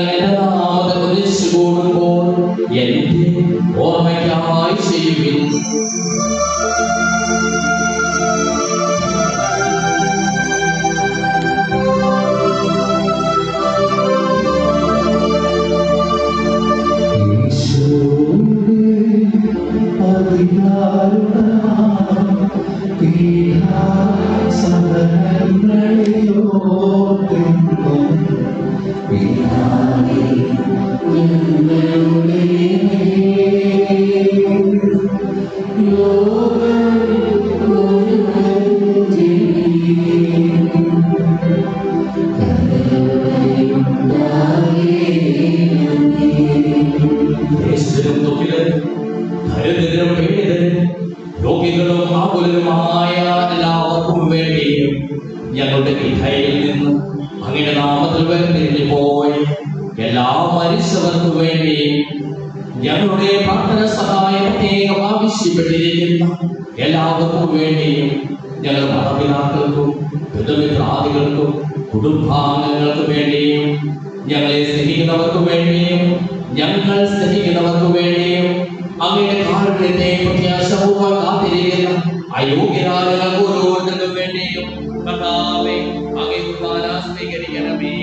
എന്റെ നാമത്തെ കുറിച്ച് കൂടുമ്പോൾ എന്റെ ഓർമ്മയ്ക്കായി ചെയ്യുവിൻ. രോഗികളും ആകുലരുമായ എല്ലാവർക്കും വേണ്ടിയും ഞങ്ങളുടെ ഇടയിൽ നിന്ന് അങ്ങയുടെ നാമത്തിൽ വേർതിരിഞ്ഞു പോയി എല്ലാ മരിച്ചവർക്കും വേണ്ടിയും ഞങ്ങളുടെ പ്രാർത്ഥന സഹായം പ്രത്യേകം ആവശ്യപ്പെട്ടിരിക്കുന്ന എല്ലാവർക്കും വേണ്ടിയും ഞങ്ങളുടെ മാതാപിതാക്കൾക്കും ബന്ധുമിത്രാദികൾക്കും കുടുംബാംഗങ്ങൾക്കും വേണ്ടിയും ഞങ്ങളെ സ്നേഹിക്കുന്നവർക്കും വേണ്ടിയും ഞങ്ങൾ സ്നേഹിക്കുന്നവർക്കും വേണ്ടിയും അങ്ങയുടെ കാരുണ്യത്തെ പ്രത്യാശപൂർവ്വം കാത്തിരിക്കുന്ന അയോഗ്യരായ ഓരോരുത്തർക്കും വേണ്ടിയും കർത്താവേ അങ്ങേ കുർബാന സ്വീകരിക്കണമേ.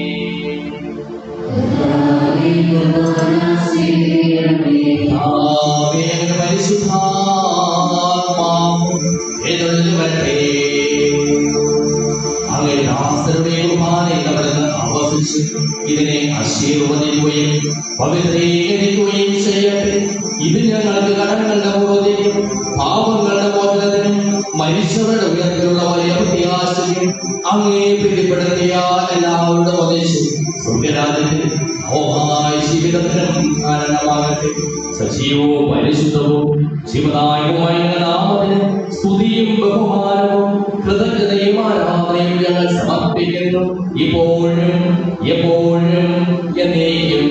പരിശുദ്ധാത്മാവ് എഴുന്നള്ളി വരട്ടെ. അങ്ങേ ദാസരുടെ കുർബാനയിൽ അവിടുന്ന് ആവസിച്ച് ഇതിനെ ആശീർവദിക്കുകയും പവിത്രീകരിക്കുകയും ചെയ്യട്ടെ. ഇത് ഞങ്ങൾക്ക് കടങ്ങളുടെ മോചനത്തിനും പാപങ്ങളുടെ മോചനത്തിനും മനുഷ്യരുടെ ഉയർത്തിലുള്ള വലിയ പ്രത്യാശയും അങ്ങേ പ്രീതിപ്പെടുത്തിയ എല്ലാവരുടെ ഒന്നിച്ച് സ്വർഗരാജ്യത്തിൽ നവമായ ജീവിതത്തിനും കാരണമാകട്ടെ. സജീവവും പരിശുദ്ധവും ജീവദായകവുമായ നാമത്തിന് സ്തുതിയും ബഹുമാനവും കൃതജ്ഞതയും ആരാധനയും ഞങ്ങൾ സമർപ്പിക്കുന്നു, ഇപ്പോഴും എപ്പോഴും എന്നേക്കും.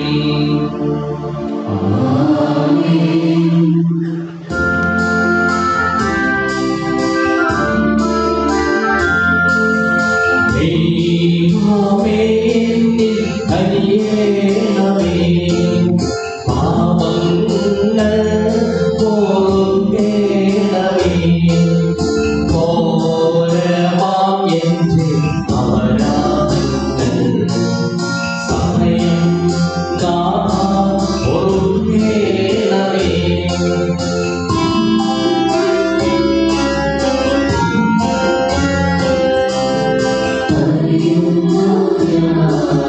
Yeah.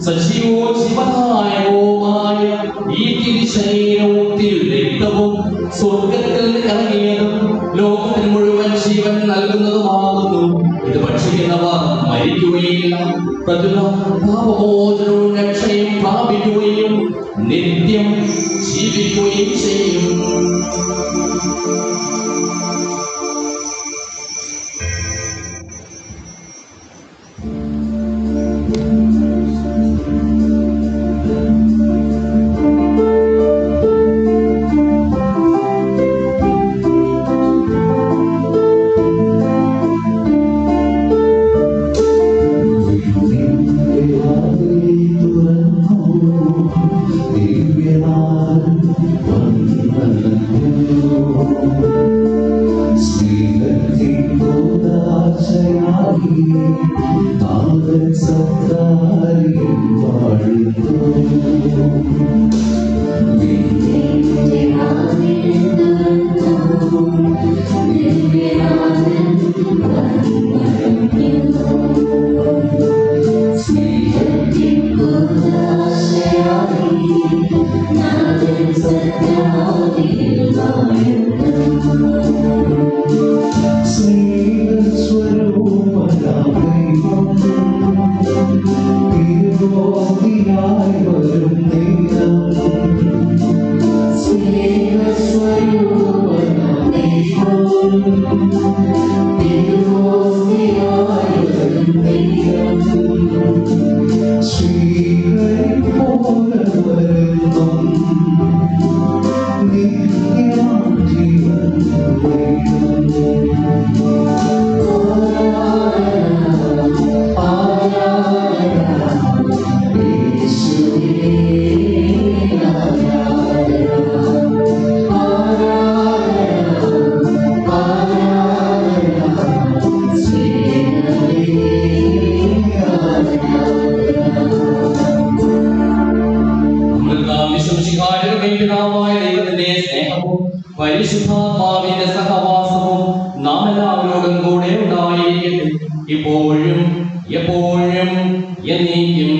സജീവവും ജീവദായകവുമായ ഈ തിരുശരീരവും തിരുരക്തവും സ്വർഗത്തിൽ നിന്ന് ഇറങ്ങിയതും ലോകത്തിന് മുഴുവൻ ജീവൻ നൽകുന്നതുമാകുന്നു. ഇത് ഭക്ഷിക്കുന്നവർ മരിക്കുകയില്ല, പ്രതിദിനം പാപമോചനവും രക്ഷയും പ്രാപിക്കുകയും നിത്യം ജീവിക്കുകയും ചെയ്യും. പരിശുദ്ധാത്മാവിന്റെ സഹവാസവും നാം എല്ലാവരോടും കൂടെ ഉണ്ടായിരിക്കട്ടെ, ഇപ്പോഴും എപ്പോഴും എന്നേക്കും.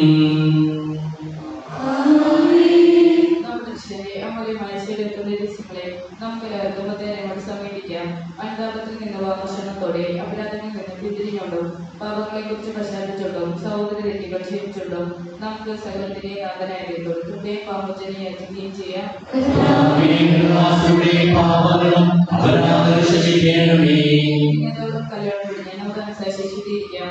അന്താപത്തിൽ നിന്നുള്ള ഭക്ഷണത്തോടെ അപരാധങ്ങളിൽ നിന്ന് പിന്തിരിഞ്ഞുകൊണ്ടും പാപങ്ങളെ കുറിച്ച് പശ്ചാത്തലിച്ചുകൊണ്ടും സഹോദര തെറ്റുകൾ ക്ഷമിച്ചുകൊണ്ടും നമുക്ക് സകലത്തിന്റെ നാഥനായ ദൈവത്തിന്റെ പാപജനയാക്കുകയും ചെയ്യാം. കല്യാണം പിടിഞ്ഞ് നമുക്ക് അനുസരിച്ചിരിക്കാം.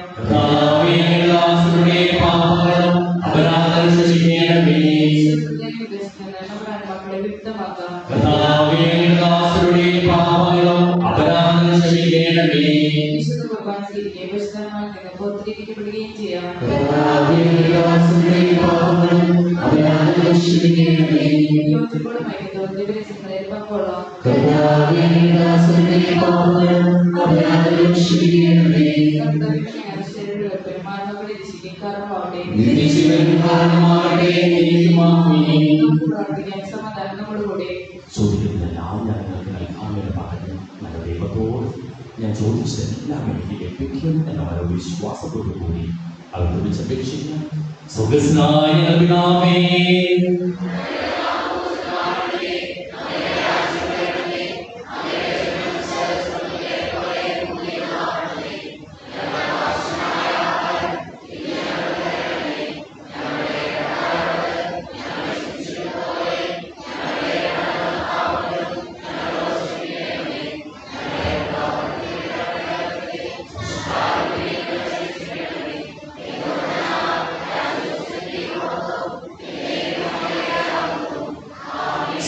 മക്കളെ വ്യക്തമാക്കാം. വിശുദ്ധ കുർബാന സ്വീകരിക്കുകയും വിശുദ്ധമായി നിന്ന് പുറത്തിരിക്കപ്പെടുകയും ചെയ്യാം. യോജിപ്പോടുമായി ദിവസങ്ങളെ പങ്കൊള്ളാം. മാനവകളെ രക്ഷിക്കും കാരണമാവട്ടെ. പ്രാർത്ഥിക്കാൻ സമാധാനം നമ്മോടുകൂടെ. ചോദിക്കുന്നതെല്ലാം ഞാൻ നിങ്ങൾക്ക് നൽകാമെന്ന് പറഞ്ഞു നല്ല ദൈവത്തോട് ഞാൻ ചോദിച്ചതെല്ലാം എനിക്ക് ലഭിക്കും എന്ന മനോവിശ്വാസത്തോടു കൂടി അവർ വിളിച്ചപേക്ഷിക്കാം. സുഖസ്നായ പിതാവേ,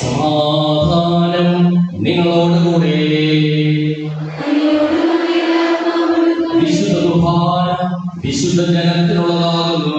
സമാധാനം നിങ്ങളോടുകൂടെ. വിശുദ്ധ കുർബാന വിശുദ്ധ ജനത്തിനുള്ളതാകുന്നു.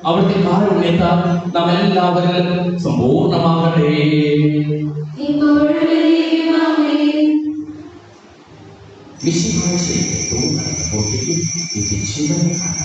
അവിടുത്തെ കാരുണ്യത്താൽ നാം എല്ലാവരിലും സമ്പൂർണ്ണമാകട്ടെ. ഉണ്ടാകട്ടെ. മിശിഹായുടെ തോന്നുന്ന ഇത് ജീവനാണ്.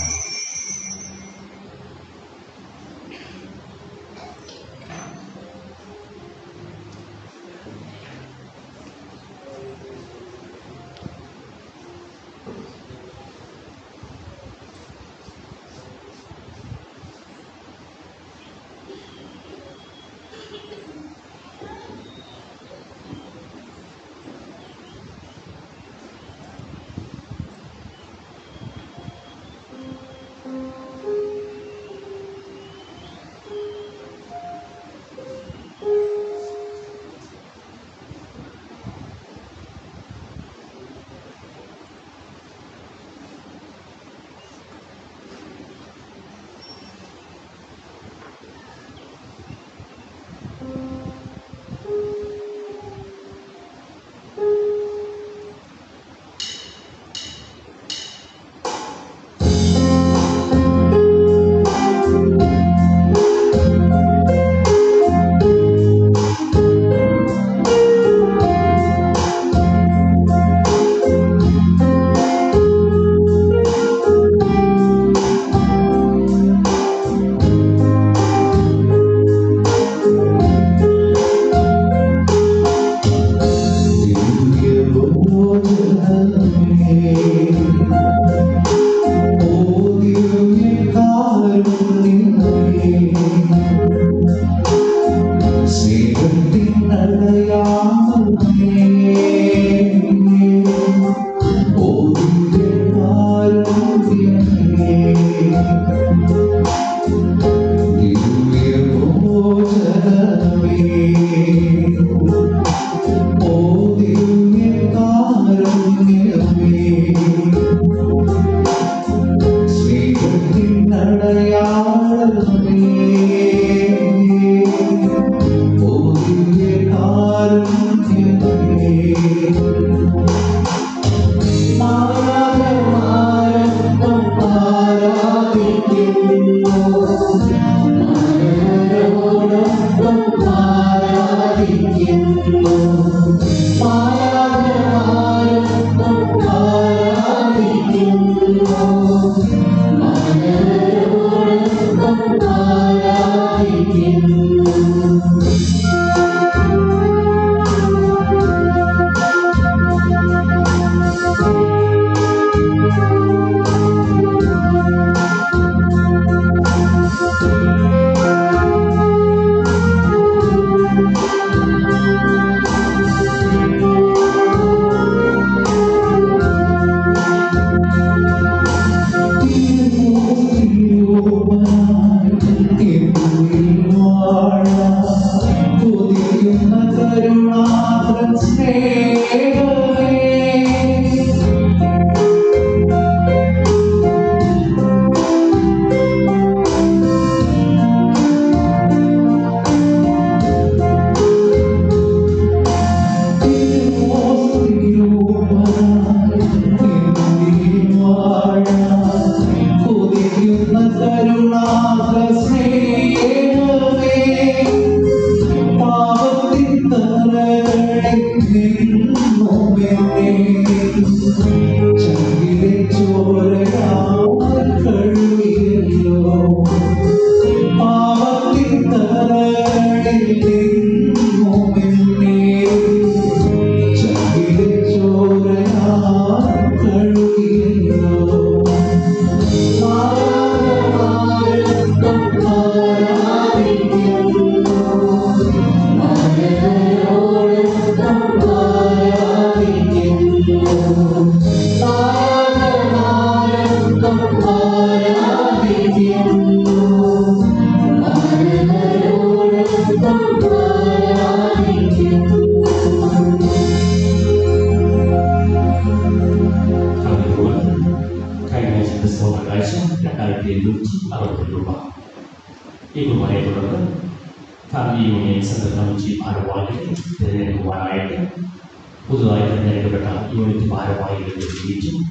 പുതുതായി തിരഞ്ഞെടുക്കപ്പെട്ട യൂണിറ്റ് ഭാരവാഹികളുടെ മീറ്റിംഗ്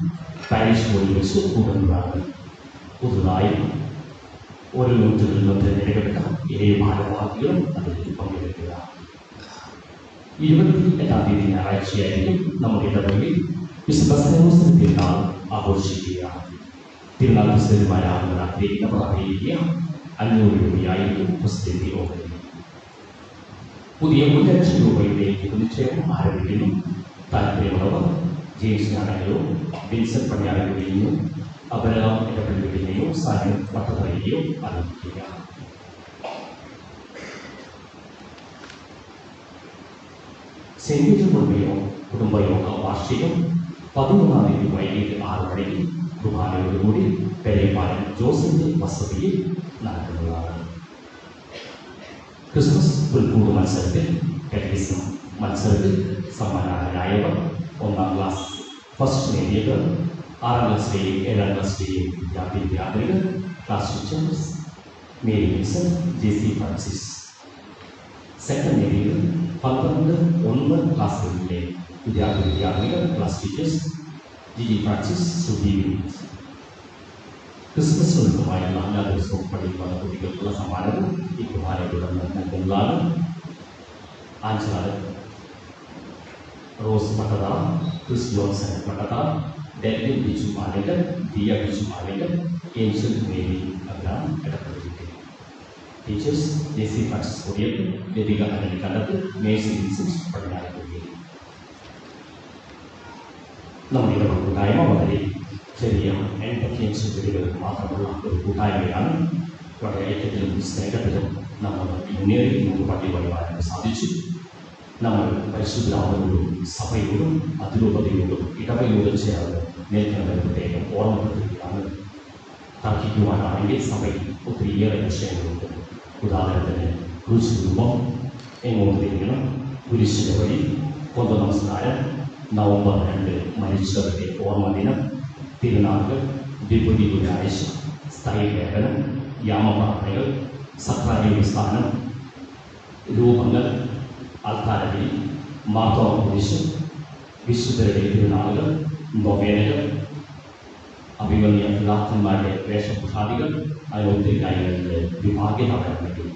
പാരീഷ് ബോർഡിൽ വെച്ച് കൂടുന്നതാണ്. പുതുതായി ഓരോ യൂണിറ്റുകളിൽ നിന്നും തിരഞ്ഞെടുക്കപ്പെട്ട 7 ഭാരവാഹികളും അതിൽ പങ്കെടുക്കും. നൽകുക. 28-ാം തീയതി ഞായറാഴ്ചയായിരിക്കും നമ്മുടെ ഇടവകയിൽ വിശുദ്ധ ബസേലിയോസിന്റെ തിരുനാൾ ആഘോഷിക്കുക. തിരുനാൾ പ്രസിഡന്റുമാരാകുന്ന ആഗ്രഹിക്കുന്നവർ അറിയിക്കുക. 500 രൂപയായിരിക്കും പ്രസിഡന്റ് ഓഹരി. പുതിയ 1 ലക്ഷം രൂപയുടെ നിക്ഷേപം ആരംഭിക്കുന്നു. താല്പര്യമുള്ളവർ ജെയിംസ് ഞാനയോ വിൻസെന്റ് പണിയാറുകയോ അപരകം ഇടപെടുകയോ സായം പട്ടതറിയുകയോ അറിയിക്കുക. സെന്റ് കുടുംബയോഗ വാർഷികം 13-ാം തീയതി വൈകിട്ട് 6 മണിക്ക് കുർബാനയോടുകൂടി പെരേപ്പാലം ജോസിന്റെ വസതിയിൽ നടക്കുന്നതാണ്. ക്രിസ്മസ് പുൽക്കൂട് മത്സരത്തിൽ കാറ്റഗിസം മത്സരത്തിൽ സമ്മാനാർഹരായവർ 1ാം ക്ലാസ് ഫസ്റ്റ് നേടിയവർ 6ാം ക്ലാസ്സിലെയും 7ാം ക്ലാസ്സിലെയും വിദ്യാർത്ഥികൾ class teachers Mary Vinson, Jessy Francis. Second നേടിയവർ 12-1 ക്ലാസ്സുകളിലെ വിദ്യാർത്ഥികൾ ക്ലാസ് ടീച്ചേഴ്സ് ജിജി ഫ്രാൻസിസ്, സുധി. ക്രിസ്മസിനൊരുക്കമായുള്ള എല്ലാ ദിവസവും പഠിക്കുന്ന കുട്ടികൾക്കുള്ള സമ്മാനവും ഈ കുമാരെ തുടർന്ന് നൽകുന്നതാണ്. ആഞ്ചല റോസ് പട്ടത, ക്രിസ് ജോൺസൺ പട്ടത, ഡെൽവിൻ ബിജു മാലികൻ, ദിയ ബിജു മാലികൻ, ഏഞ്ചൽ മേരി അബ്രാം ഇടപെട്ടിരിക്കുന്നു. ടീച്ചേഴ്സ് ജെസി ഫ്രാൻസിസ് കൊടിയൽ, ലതിക അനലിക്കണ്ടത്ത്, മേഴ്സി വിൻസെന്റ് പടിഞ്ഞാറേക്കൊടിയൽ. നമ്മുടെ ഇടപെടൽ കൂട്ടായ്മ വളരെ ചെറിയ 85 വീടുകൾ മാത്രമുള്ള ഒരു കൂട്ടായ്മയാണ്. വളരെ ഐക്യത്തിലും സ്നേഹത്തിലും നമ്മൾ മുന്നേറി നമുക്ക് പള്ളി വഴിവാൻ സാധിച്ചു. നമ്മൾ പരിശുദ്ധരാമനോടും സഭയോടും അതിരൂപതയോടും ഇടവയോടും ചേർന്ന് നേരിടുന്ന പ്രത്യേകം ഓർമ്മപ്പെടുത്തുകയാണ്. തർക്കിക്കുവാനാണെങ്കിൽ സഭയിൽ ഒത്തിരിയേറെ വിഷയങ്ങളുണ്ട്. ഉദാഹരണത്തിന് ക്രൂശ് രൂപം എങ്ങോട്ട് തിരിക്കണം, കുരിശിന്റെ വഴി, പൊതു നമസ്കാരം, നവംബർ 2 മരിച്ചവരുടെ ഓർമ്മ ദിനം, തിരുനാളുകൾ, വിപുലി വ്യാഴാഴ്ച, സ്ഥൈ ലേഖനം, യാമപ്രാർത്ഥനകൾ, സക്രാരിയുടെ സ്ഥാനം, രൂപങ്ങൾ, അൽത്താരതി, മാർത്തോമ കുരിശ്, വിശുദ്ധരുടെ തിരുനാളുകൾ, നൊവേനകൾ, അഭിമന്യ പിതാക്കന്മാരുടെ വേഷഭൂഷാദികൾ, അതിനൊത്തിരി കാര്യങ്ങളുടെ വിഭാഗ്യതാകണമെങ്കിൽ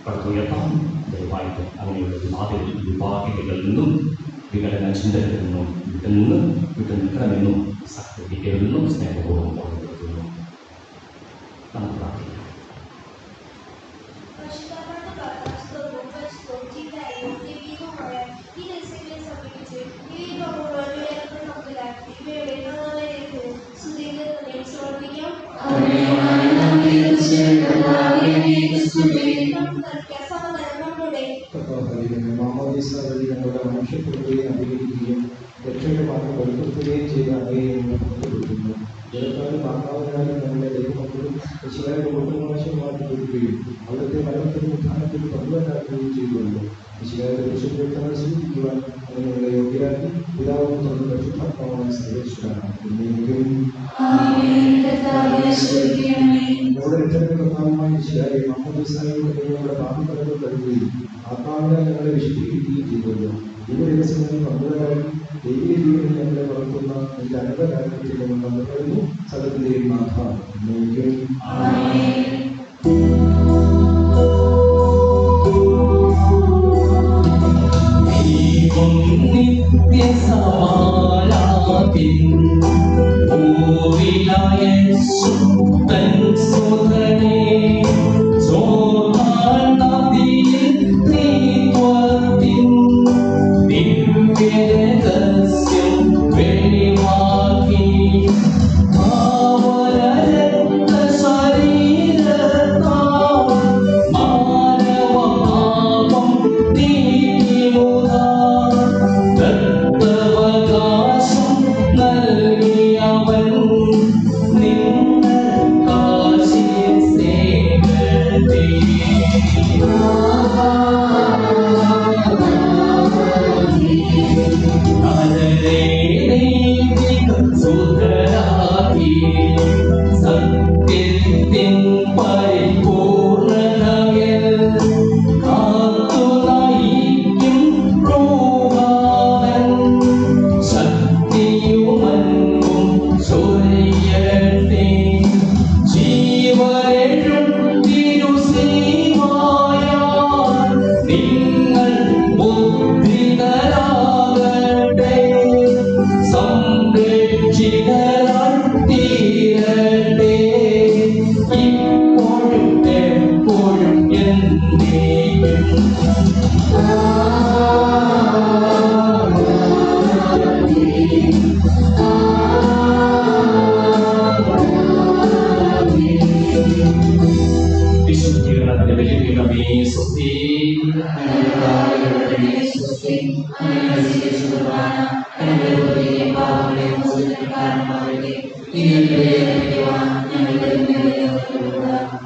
പടുത്തുയർത്താം. ദയവായിട്ട് അങ്ങനെയുള്ള വിഭാഗ്യതകളിൽ നിന്നും വിഘടന ചിന്തകളിൽ നിന്നും വിട്ടു നിൽക്കണമെന്നും സഹകരിക്കരുതെന്നും സ്നേഹപൂർവ്വം ഓർമ്മപ്പെടുത്തുന്നു. നമുക്ക് പ്രാർത്ഥിക്കാം. മാമോദീസ വഴി ഞങ്ങളുടെ മനുഷ്യപ്പെടുകയും അഭിനയിക്കുകയും രക്ഷയുടെ മാർഗം വെളിപ്പെടുത്തുകയും ചെയ്ത അങ്ങയെ പുറത്തുകൊടുക്കുന്നു. ജലത്താലും മാതാവിനാലും ഞങ്ങളുടെ ദൈവമക്കളും ശിവയുടെ കുടുംബനാശമാക്കി കൊടുക്കുകയും അവിടുത്തെ മരണത്തിനും ഉത്ഥാനത്തിനും പങ്കുവരാക്കുകയും ചെയ്തുകൊണ്ട് ശിവയുടെ വിശുദ്ധ സ്വീകരിക്കുവാൻ അങ്ങനെയുള്ള യോഗ്യരാക്കി പിതാവും തുറന്ന് പരിശുദ്ധാത്മാവായി സർവേശ്വരാണ്. ഞങ്ങളുടെ രക്ഷയുടെ കർത്താവുമായ ശിവയെ മാമോദീസയുടെ ഞങ്ങളുടെ പാപകരങ്ങൾ കഴുകുകയും ആത്മാവിനെ ഞങ്ങളെ വിശുദ്ധീകരിക്കുകയും ചെയ്തുകൊണ്ട് ദൈവരഹസ്യങ്ങളിൽ പങ്കുവരായി ദൈവീയ ജീവനിൽ ഞങ്ങളെ വളർത്തുന്ന എന്റെ അനന്തകാര്യത്തിൽ ഞങ്ങൾ പങ്കുവരുന്നു. സകലത്തിന്റെയും നാഥ നിന്ന വിശുദ്ധീകരണത്തിന്റെ ബലിപീഠമേ സ്വസ്തി. പാപങ്ങളെ മോചനത്തിന് കാരണമാകട്ടെ.